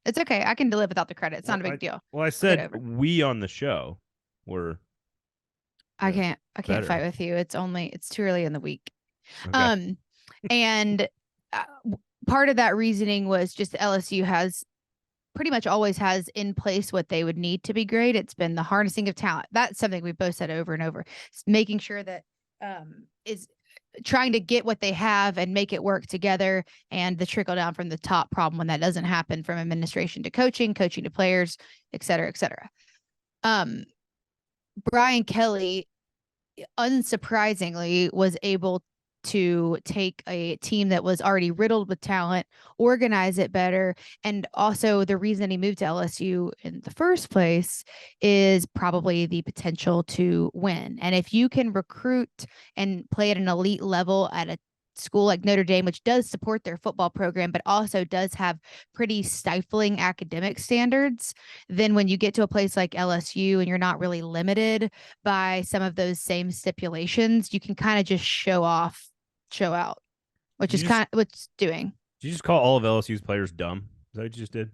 it's okay. I can live without the credit. It's not a big deal. Well, I said we on the show were. I can't fight with you. It's too early in the week. Okay. And part of that reasoning was just LSU has pretty much always has in place what they would need to be great. It's been the harnessing of talent. That's something we've both said over and over. It's making sure that is trying to get what they have and make it work together, and the trickle down from the top problem when that doesn't happen, from administration to coaching to players, et cetera, et cetera. Brian Kelly, unsurprisingly, was able to take a team that was already riddled with talent, organize it better. And also, the reason he moved to LSU in the first place is probably the potential to win. And if you can recruit and play at an elite level at a school like Notre Dame, which does support their football program, but also does have pretty stifling academic standards, then when you get to a place like LSU and you're not really limited by some of those same stipulations, you can kind of just show out, which is kind of what's doing. Did you just call all of LSU's players dumb? Is that what you just did?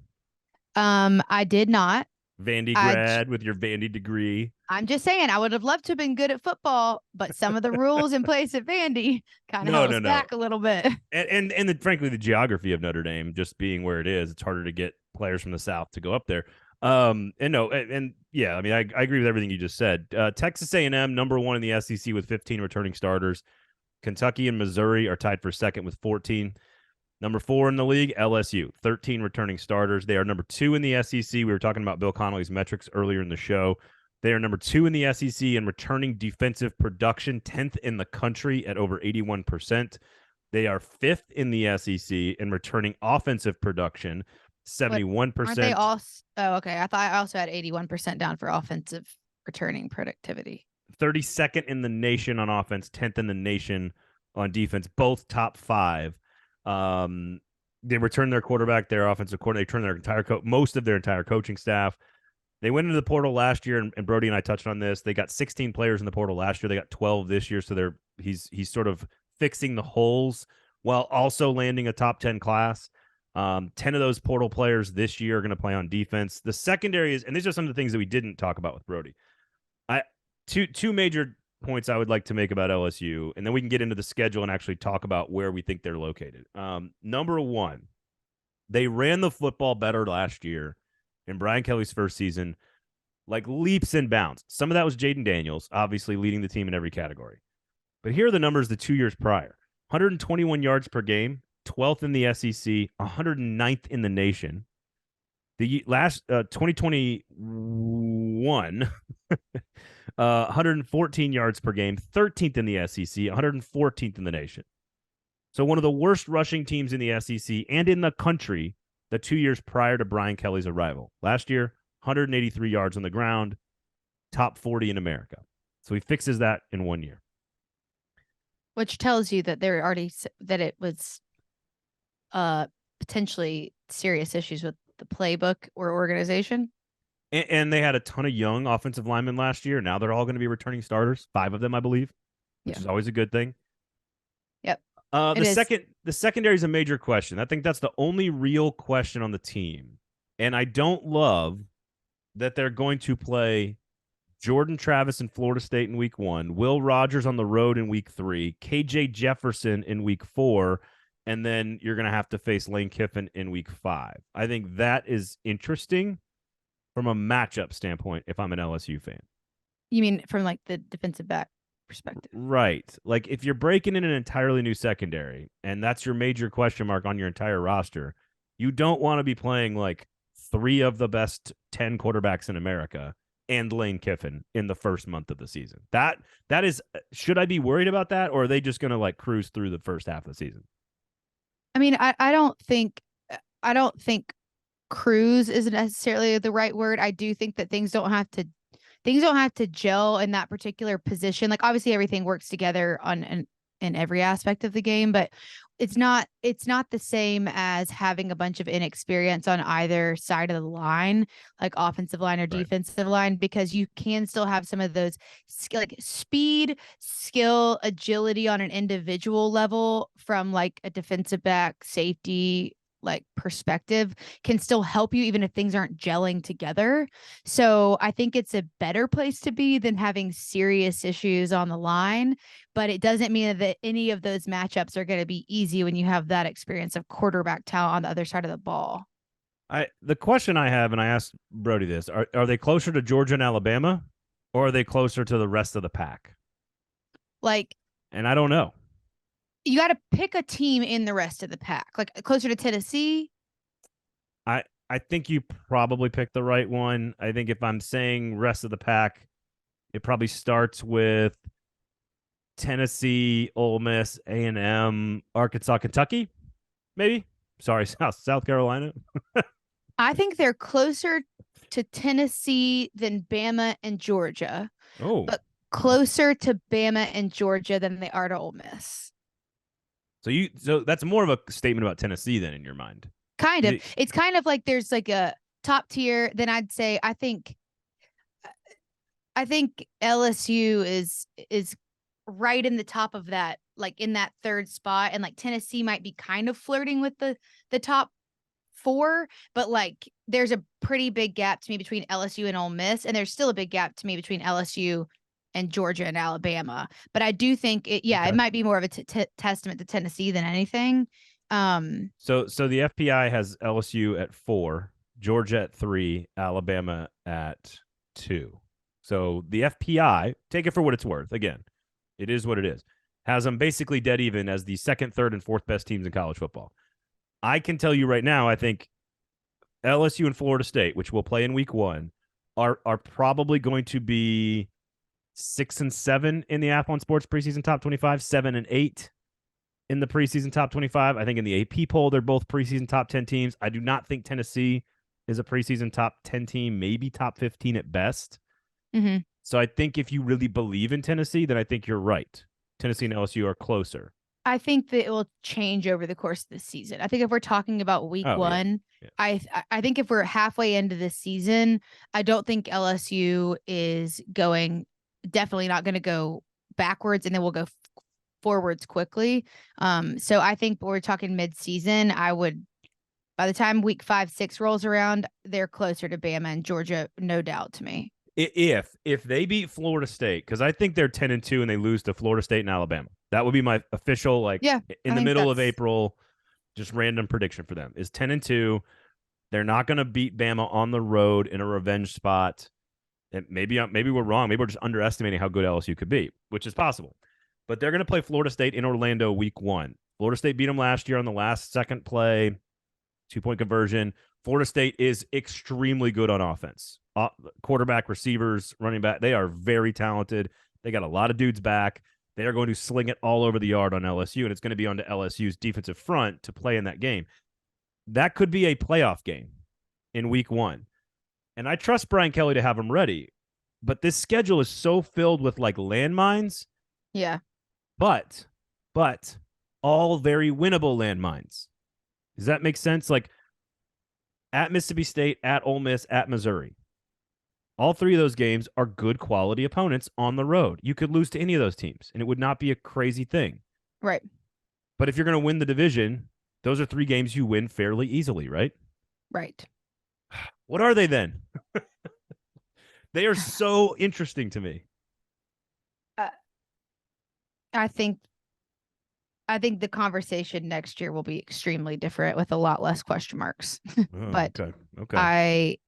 I did not. Vandy grad with your Vandy degree. I'm just saying, I would have loved to have been good at football, but some of the rules in place at Vandy kind of held us back a little bit. And frankly, the geography of Notre Dame just being where it is, it's harder to get players from the South to go up there. Yeah, I mean, I agree with everything you just said. Texas A&M, number one in the SEC with 15 returning starters. Kentucky and Missouri are tied for second with 14. Number 4 in the league, LSU, 13 returning starters. They are number 2 in the SEC. We were talking about Bill Connolly's metrics earlier in the show. They are number 2 in the SEC in returning defensive production, 10th in the country at over 81%. They are 5th in the SEC in returning offensive production, 71%. Aren't they all? Oh, okay. I thought I also had 81% down for offensive returning productivity. 32nd in the nation on offense, 10th in the nation on defense, both top 5. They returned their quarterback, their offensive coordinator. They returned their most of their entire coaching staff. They went into the portal last year, and Brody and I touched on this. They got 16 players in the portal last year. They got 12 this year, so he's sort of fixing the holes while also landing a top 10 class. 10 of those portal players this year are going to play on defense. The secondary is, and these are some of the things that we didn't talk about with Brody. Two major points I would like to make about LSU, and then we can get into the schedule and actually talk about where we think they're located. Number one, they ran the football better last year in Brian Kelly's first season, like leaps and bounds. Some of that was Jayden Daniels, obviously leading the team in every category. But here are the numbers the 2 years prior. 121 yards per game, 12th in the SEC, 109th in the nation. The last 2021, 114 yards per game, 13th in the SEC, 114th in the nation. So one of the worst rushing teams in the SEC and in the country the 2 years prior to Brian Kelly's arrival. Last year, 183 yards on the ground, top 40 in America. So he fixes that in 1 year. Which tells you that it was potentially serious issues with the playbook or organization. And they had a ton of young offensive linemen last year. Now they're all going to be returning starters, 5 of them, I believe, which is always a good thing. Yep. The secondary is a major question. I think that's the only real question on the team. And I don't love that they're going to play Jordan Travis in Florida State in week 1, Will Rogers on the road in week 3, KJ Jefferson in week 4, and then you're going to have to face Lane Kiffin in week 5. I think that is interesting from a matchup standpoint if I'm an LSU fan. You mean from like the defensive back perspective? Right. Like if you're breaking in an entirely new secondary and that's your major question mark on your entire roster, you don't want to be playing like 3 of the best 10 quarterbacks in America and Lane Kiffin in the first month of the season. That is, should I be worried about that, or are they just going to like cruise through the first half of the season? I mean, I don't think cruise is necessarily the right word. I do think that things don't have to gel in that particular position. Like obviously everything works together in every aspect of the game, but it's not the same as having a bunch of inexperience on either side of the line, like offensive line or defensive line, because you can still have some of those like speed, skill, agility on an individual level from like a defensive back, safety, like perspective can still help you even if things aren't gelling together. So I think it's a better place to be than having serious issues on the line, but it doesn't mean that any of those matchups are going to be easy when you have that experience of quarterback talent on the other side of the ball. The question I have, and I asked Brody this, are they closer to Georgia and Alabama, or are they closer to the rest of the pack? And I don't know. You got to pick a team in the rest of the pack, like closer to Tennessee. I think you probably picked the right one. I think if I'm saying rest of the pack, it probably starts with Tennessee, Ole Miss, A&M, Arkansas, Kentucky, maybe. Sorry, South Carolina. I think they're closer to Tennessee than Bama and Georgia. Oh, but closer to Bama and Georgia than they are to Ole Miss. So that's more of a statement about Tennessee then in your mind. Kind of. It's kind of like there's like a top tier. Then I'd say I think LSU is right in the top of that, like in that third spot, and like Tennessee might be kind of flirting with the top 4, but like there's a pretty big gap to me between LSU and Ole Miss, and there's still a big gap to me between LSU and Georgia and Alabama. But I do think it might be more of a testament to Tennessee than anything. So the FPI has LSU at 4, Georgia at 3, Alabama at 2. So the FPI, take it for what it's worth. Again, it is what it is. Has them basically dead even as the 2nd, 3rd, and 4th best teams in college football. I can tell you right now, I think LSU and Florida State, which will play in week 1, are probably going to be 6 and 7 in the Athlon Sports preseason top 25, 7 and 8 in the preseason top 25. I think in the AP poll, they're both preseason top 10 teams. I do not think Tennessee is a preseason top 10 team, maybe top 15 at best. Mm-hmm. So I think if you really believe in Tennessee, then I think you're right. Tennessee and LSU are closer. I think that it will change over the course of the season. I think if we're talking about week 1, yeah. I think if we're halfway into the season, I don't think LSU is definitely not going to go backwards, and then we'll go forwards quickly. So I think we're talking mid-season. By the time week 5, 6 rolls around, they're closer to Bama and Georgia, no doubt to me. If they beat Florida State, because I think they're 10-2 and they lose to Florida State and Alabama. That would be my official, like, Yeah, in I the think middle of that's April, just random prediction for them is 10-2. They're not going to beat Bama on the road in a revenge spot. And maybe we're wrong. Maybe we're just underestimating how good LSU could be, which is possible. But they're going to play Florida State in Orlando week 1. Florida State beat them last year on the last second play, 2-point conversion. Florida State is extremely good on offense. Quarterback, receivers, running back, they are very talented. They got a lot of dudes back. They are going to sling it all over the yard on LSU, and it's going to be on to LSU's defensive front to play in that game. That could be a playoff game in week 1. And I trust Brian Kelly to have them ready. But this schedule is so filled with like landmines. yeah. But all very winnable landmines. Does that make sense? Like at Mississippi State, at Ole Miss, at Missouri. All 3 of those games are good quality opponents on the road. You could lose to any of those teams, and it would not be a crazy thing. Right. But if you're going to win the division, those are 3 games you win fairly easily, right? Right. What are they then? They are so interesting to me. I think the conversation next year will be extremely different with a lot less question marks. But okay. I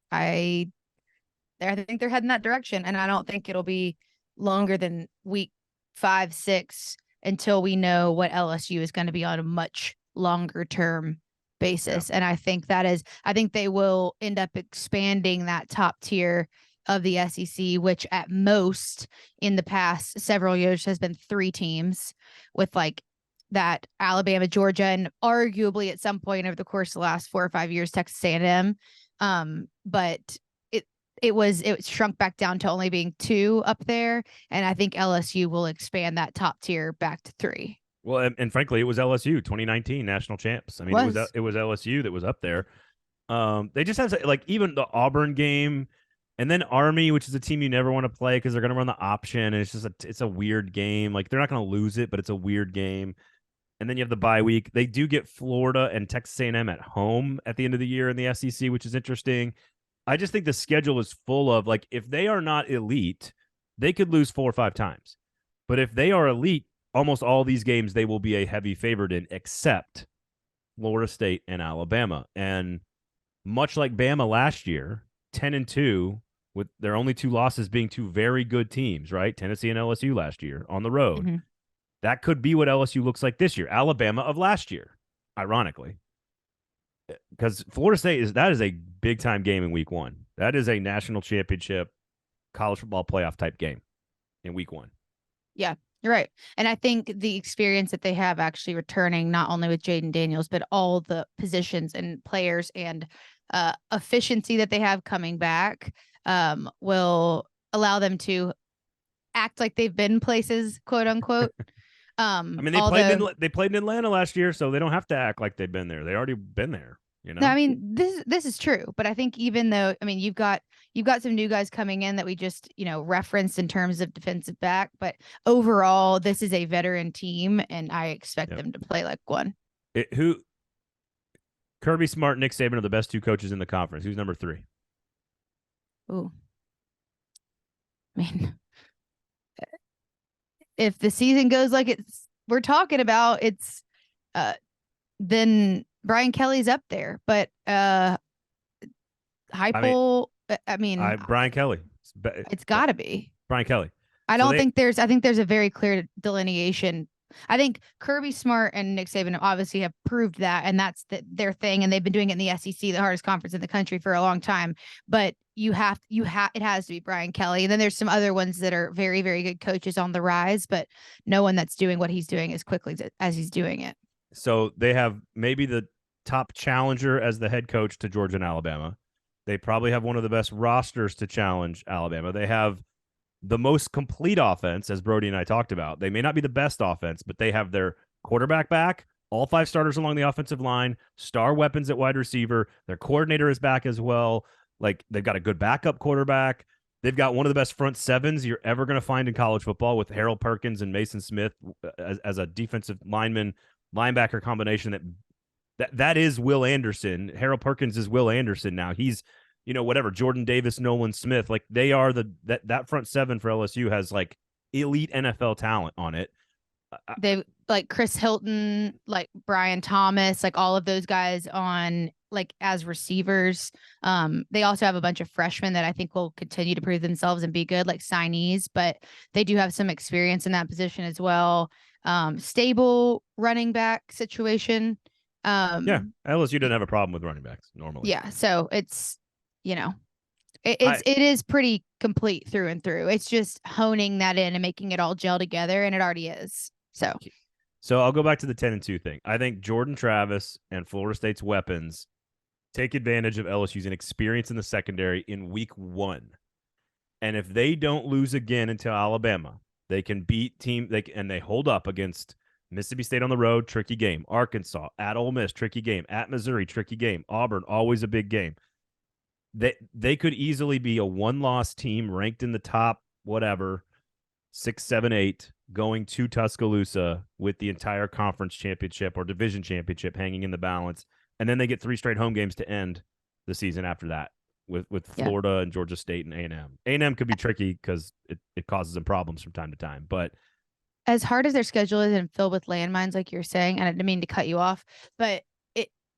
think they're heading that direction, and I don't think it'll be longer than week 5, 6 until we know what LSU is going to be on a much longer term basis. Yeah. And I think they will end up expanding that top tier of the SEC, which at most in the past several years has been 3 teams, with like that Alabama, Georgia, and arguably at some point over the course of the last 4 or 5 years, Texas A&M. But it shrunk back down to only being 2 up there. And I think LSU will expand that top tier back to 3. Well, and frankly, it was LSU 2019 national champs. I mean, it was LSU that was up there. They just have like even the Auburn game, and then Army, which is a team you never want to play because they're going to run the option, and it's a weird game. Like they're not going to lose it, but it's a weird game. And then you have the bye week. They do get Florida and Texas A&M at home at the end of the year in the SEC, which is interesting. I just think the schedule is full of, like, if they are not elite, they could lose 4 or 5 times. But if they are elite, almost all these games they will be a heavy favorite in, except Florida State and Alabama. And much like Bama last year, 10-2, with their only 2 losses being 2 very good teams, right? Tennessee and LSU last year on the road. Mm-hmm. That could be what LSU looks like this year. Alabama of last year, ironically. Because Florida State is a big time game in week 1. That is a national championship college football playoff type game in week 1. Yeah, you're right. And I think the experience that they have actually returning, not only with Jayden Daniels, but all the positions and players and efficiency that they have coming back will allow them to act like they've been places, quote unquote. I mean, they played in Atlanta last year, so they don't have to act like they've been there. They already been there, you know. No, I mean, this is true, but I think even though, I mean, you've got some new guys coming in that we just, referenced in terms of defensive back, but overall, this is a veteran team, and I expect them to play like one. Kirby Smart, Nick Saban are the best 2 coaches in the conference. Who's number 3? Ooh, I mean, if the season goes like we're talking about, then Brian Kelly's up there. But Heupel, Brian Kelly. It's got to be Brian Kelly. I think there's a very clear delineation. I think Kirby Smart and Nick Saban obviously have proved that, and that's their thing, and they've been doing it in the SEC, the hardest conference in the country, for a long time. But it has to be Brian Kelly. And then there's some other ones that are very, very good coaches on the rise, but no one that's doing what he's doing as quickly as he's doing it. So they have maybe the top challenger as the head coach to Georgia and Alabama. They probably have one of the best rosters to challenge Alabama. They have the most complete offense, as Brody and I talked about. They may not be the best offense, but they have their quarterback back, all 5 starters along the offensive line, star weapons at wide receiver. Their coordinator is back as well. Like, they've got a good backup quarterback. They've got one of the best front sevens you're ever going to find in college football, with Harold Perkins and Mason Smith as a defensive linebacker combination that is Will Anderson. Harold Perkins is Will Anderson now. He's whatever, Jordan Davis, Nolan Smith, like they are that front seven for LSU has like elite NFL talent on it. They like Chris Hilton, like Brian Thomas, like all of those guys on like as receivers. They also have a bunch of freshmen that I think will continue to prove themselves and be good, like signees, but they do have some experience in that position as well. Stable running back situation. Yeah, LSU doesn't have a problem with running backs normally. Yeah, so it's it is pretty complete through and through. It's just honing that in and making it all gel together, and it already is. So I'll go back to the 10-2 thing. I think Jordan Travis and Florida State's weapons take advantage of LSU's inexperience in the secondary in week 1. And if they don't lose again until Alabama, they can beat they hold up against Mississippi State on the road, tricky game. Arkansas, at Ole Miss, tricky game. At Missouri, tricky game. Auburn, always a big game. They could easily be a one-loss team ranked in the top, whatever, 6, 7, 8, going to Tuscaloosa with the entire conference championship or division championship hanging in the balance. And then they get 3 straight home games to end the season after that with Florida and Georgia State and A&M. A&M could be tricky because it causes them problems from time to time. But as hard as their schedule is and filled with landmines, like you're saying, and I didn't mean to cut you off, but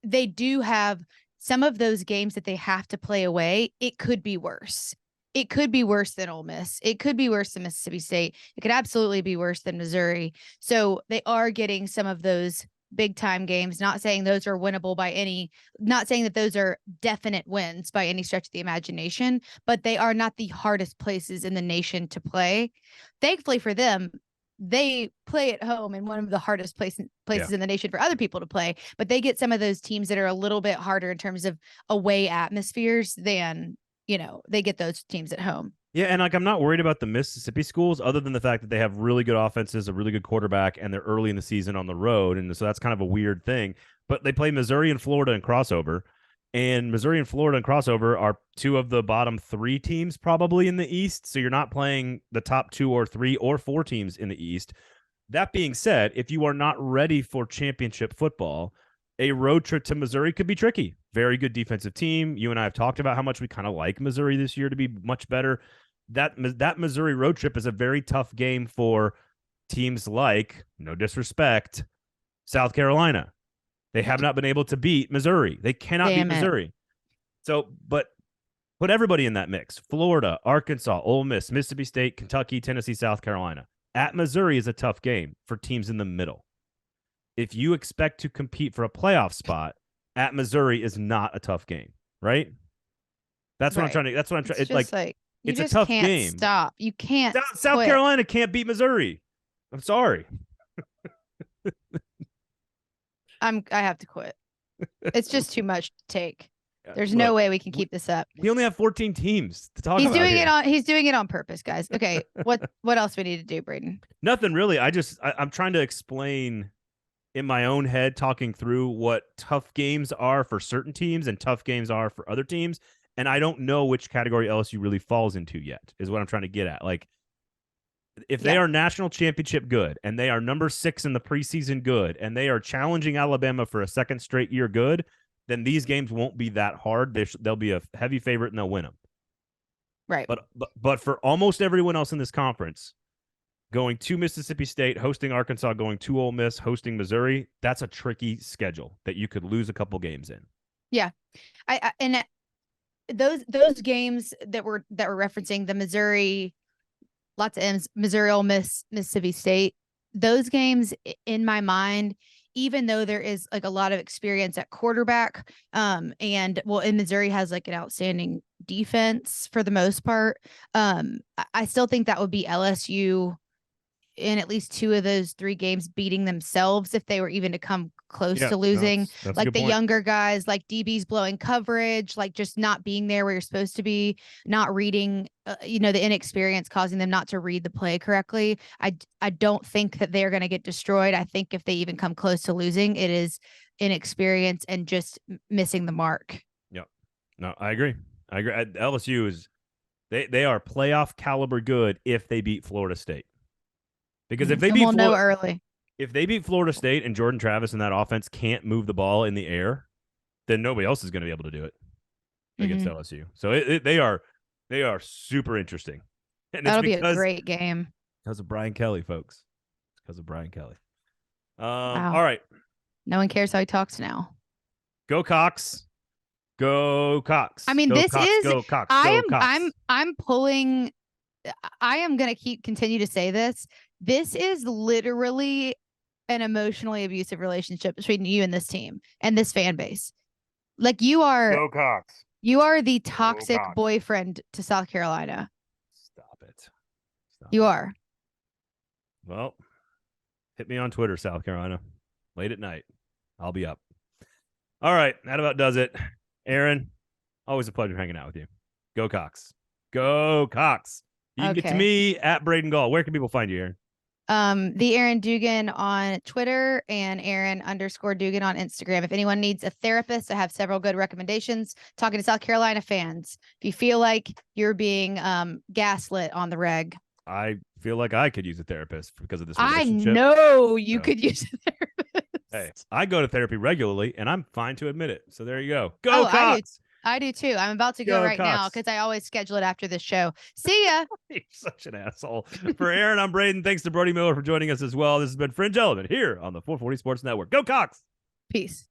they do have some of those games that they have to play away. It could be worse. It could be worse than Ole Miss. It could be worse than Mississippi State. It could absolutely be worse than Missouri. So they are getting some of those big time games, not saying those are winnable not saying that those are definite wins by any stretch of the imagination, but they are not the hardest places in the nation to play. Thankfully for them, they play at home in one of the hardest places in the nation for other people to play, but they get some of those teams that are a little bit harder in terms of away atmospheres than they get those teams at home. Yeah, and like I'm not worried about the Mississippi schools other than the fact that they have really good offenses, a really good quarterback, and they're early in the season on the road, and so that's kind of a weird thing. But they play Missouri and Florida in crossover, and Missouri and Florida in crossover are 2 of the bottom 3 teams probably in the East, so you're not playing the top 2 or 3 or 4 teams in the East. That being said, if you are not ready for championship football, a road trip to Missouri could be tricky. Very good defensive team. You and I have talked about how much we kind of like Missouri this year to be much better. That Missouri road trip is a very tough game for teams like, no disrespect, South Carolina. They have not been able to beat Missouri. They cannot beat Missouri. So, but put everybody in that mix. Florida, Arkansas, Ole Miss, Mississippi State, Kentucky, Tennessee, South Carolina. At Missouri is a tough game for teams in the middle. If you expect to compete for a playoff spot, at Missouri is not a tough game, right? That's what I'm trying to. That's what I'm trying. It's like it's a tough game. Stop. You can't. South Carolina can't beat Missouri. I'm sorry. I have to quit. It's just too much to take. There's no way we can keep this up. We only have 14 teams to talk about. He's doing it on purpose, guys. Okay. What else we need to do, Braden? Nothing really. I'm trying to explain in my own head, talking through what tough games are for certain teams and tough games are for other teams. And I don't know which category LSU really falls into yet, is what I'm trying to get at. Like, if they are national championship good and they are number 6 in the preseason good and they are challenging Alabama for a second straight year good, then these games won't be that hard. They'll be a heavy favorite and they'll win them. Right. But for almost everyone else in this conference, going to Mississippi State, hosting Arkansas, going to Ole Miss, hosting Missouri, that's a tricky schedule that you could lose a couple games in. Yeah. And those games that we're referencing, the Missouri, lots of M's, Missouri, Ole Miss, Mississippi State, those games in my mind, even though there is like a lot of experience at quarterback, and Missouri has like an outstanding defense for the most part. I still think that would be LSU in at least 2 of those 3 games beating themselves if they were even to come close to losing. That's like the point. Younger guys, like DBs blowing coverage, like just not being there where you're supposed to be, not reading, the inexperience causing them not to read the play correctly. I don't think that they're going to get destroyed. I think if they even come close to losing, it is inexperience and just missing the mark. Yep. No, I agree. LSU is they are playoff caliber good if they beat Florida State. Because if they beat early. If they beat Florida State and Jordan Travis and that offense can't move the ball in the air, then nobody else is going to be able to do it. against LSU. So they are super interesting. And That'll be a great game. Because of Brian Kelly, folks. Because of Brian Kelly. Wow. All right. No one cares how he talks now. Go Cox. Go Cox. I mean, go this Cox, is go Cox, I go am Cox. I'm pulling. I am gonna continue to say this. This is literally an emotionally abusive relationship between you and this team and this fan base. Like you are Go Cox. You are the toxic boyfriend to South Carolina. Stop it. You are. Well, hit me on Twitter, South Carolina. Late at night. I'll be up. All right. That about does it. Erin, always a pleasure hanging out with you. Go Cox. Go Cox. You can get to me at Braden Gall. Where can people find you, Erin? The Erin Dugan on Twitter and Erin_Dugan on Instagram. If anyone needs a therapist, I have several good recommendations. Talking to South Carolina fans. If you feel like you're being gaslit on the reg. I feel like I could use a therapist because of this I relationship. know you could use a therapist. Hey, I go to therapy regularly, and I'm fine to admit it. So there you go. Go Cox. I do too. I'm about to go right now because I always schedule it after the show. See ya. You're such an asshole. For Erin, I'm Braden. Thanks to Brody Miller for joining us as well. This has been Fringe Element here on the 440 Sports Network. Go Cox. Peace.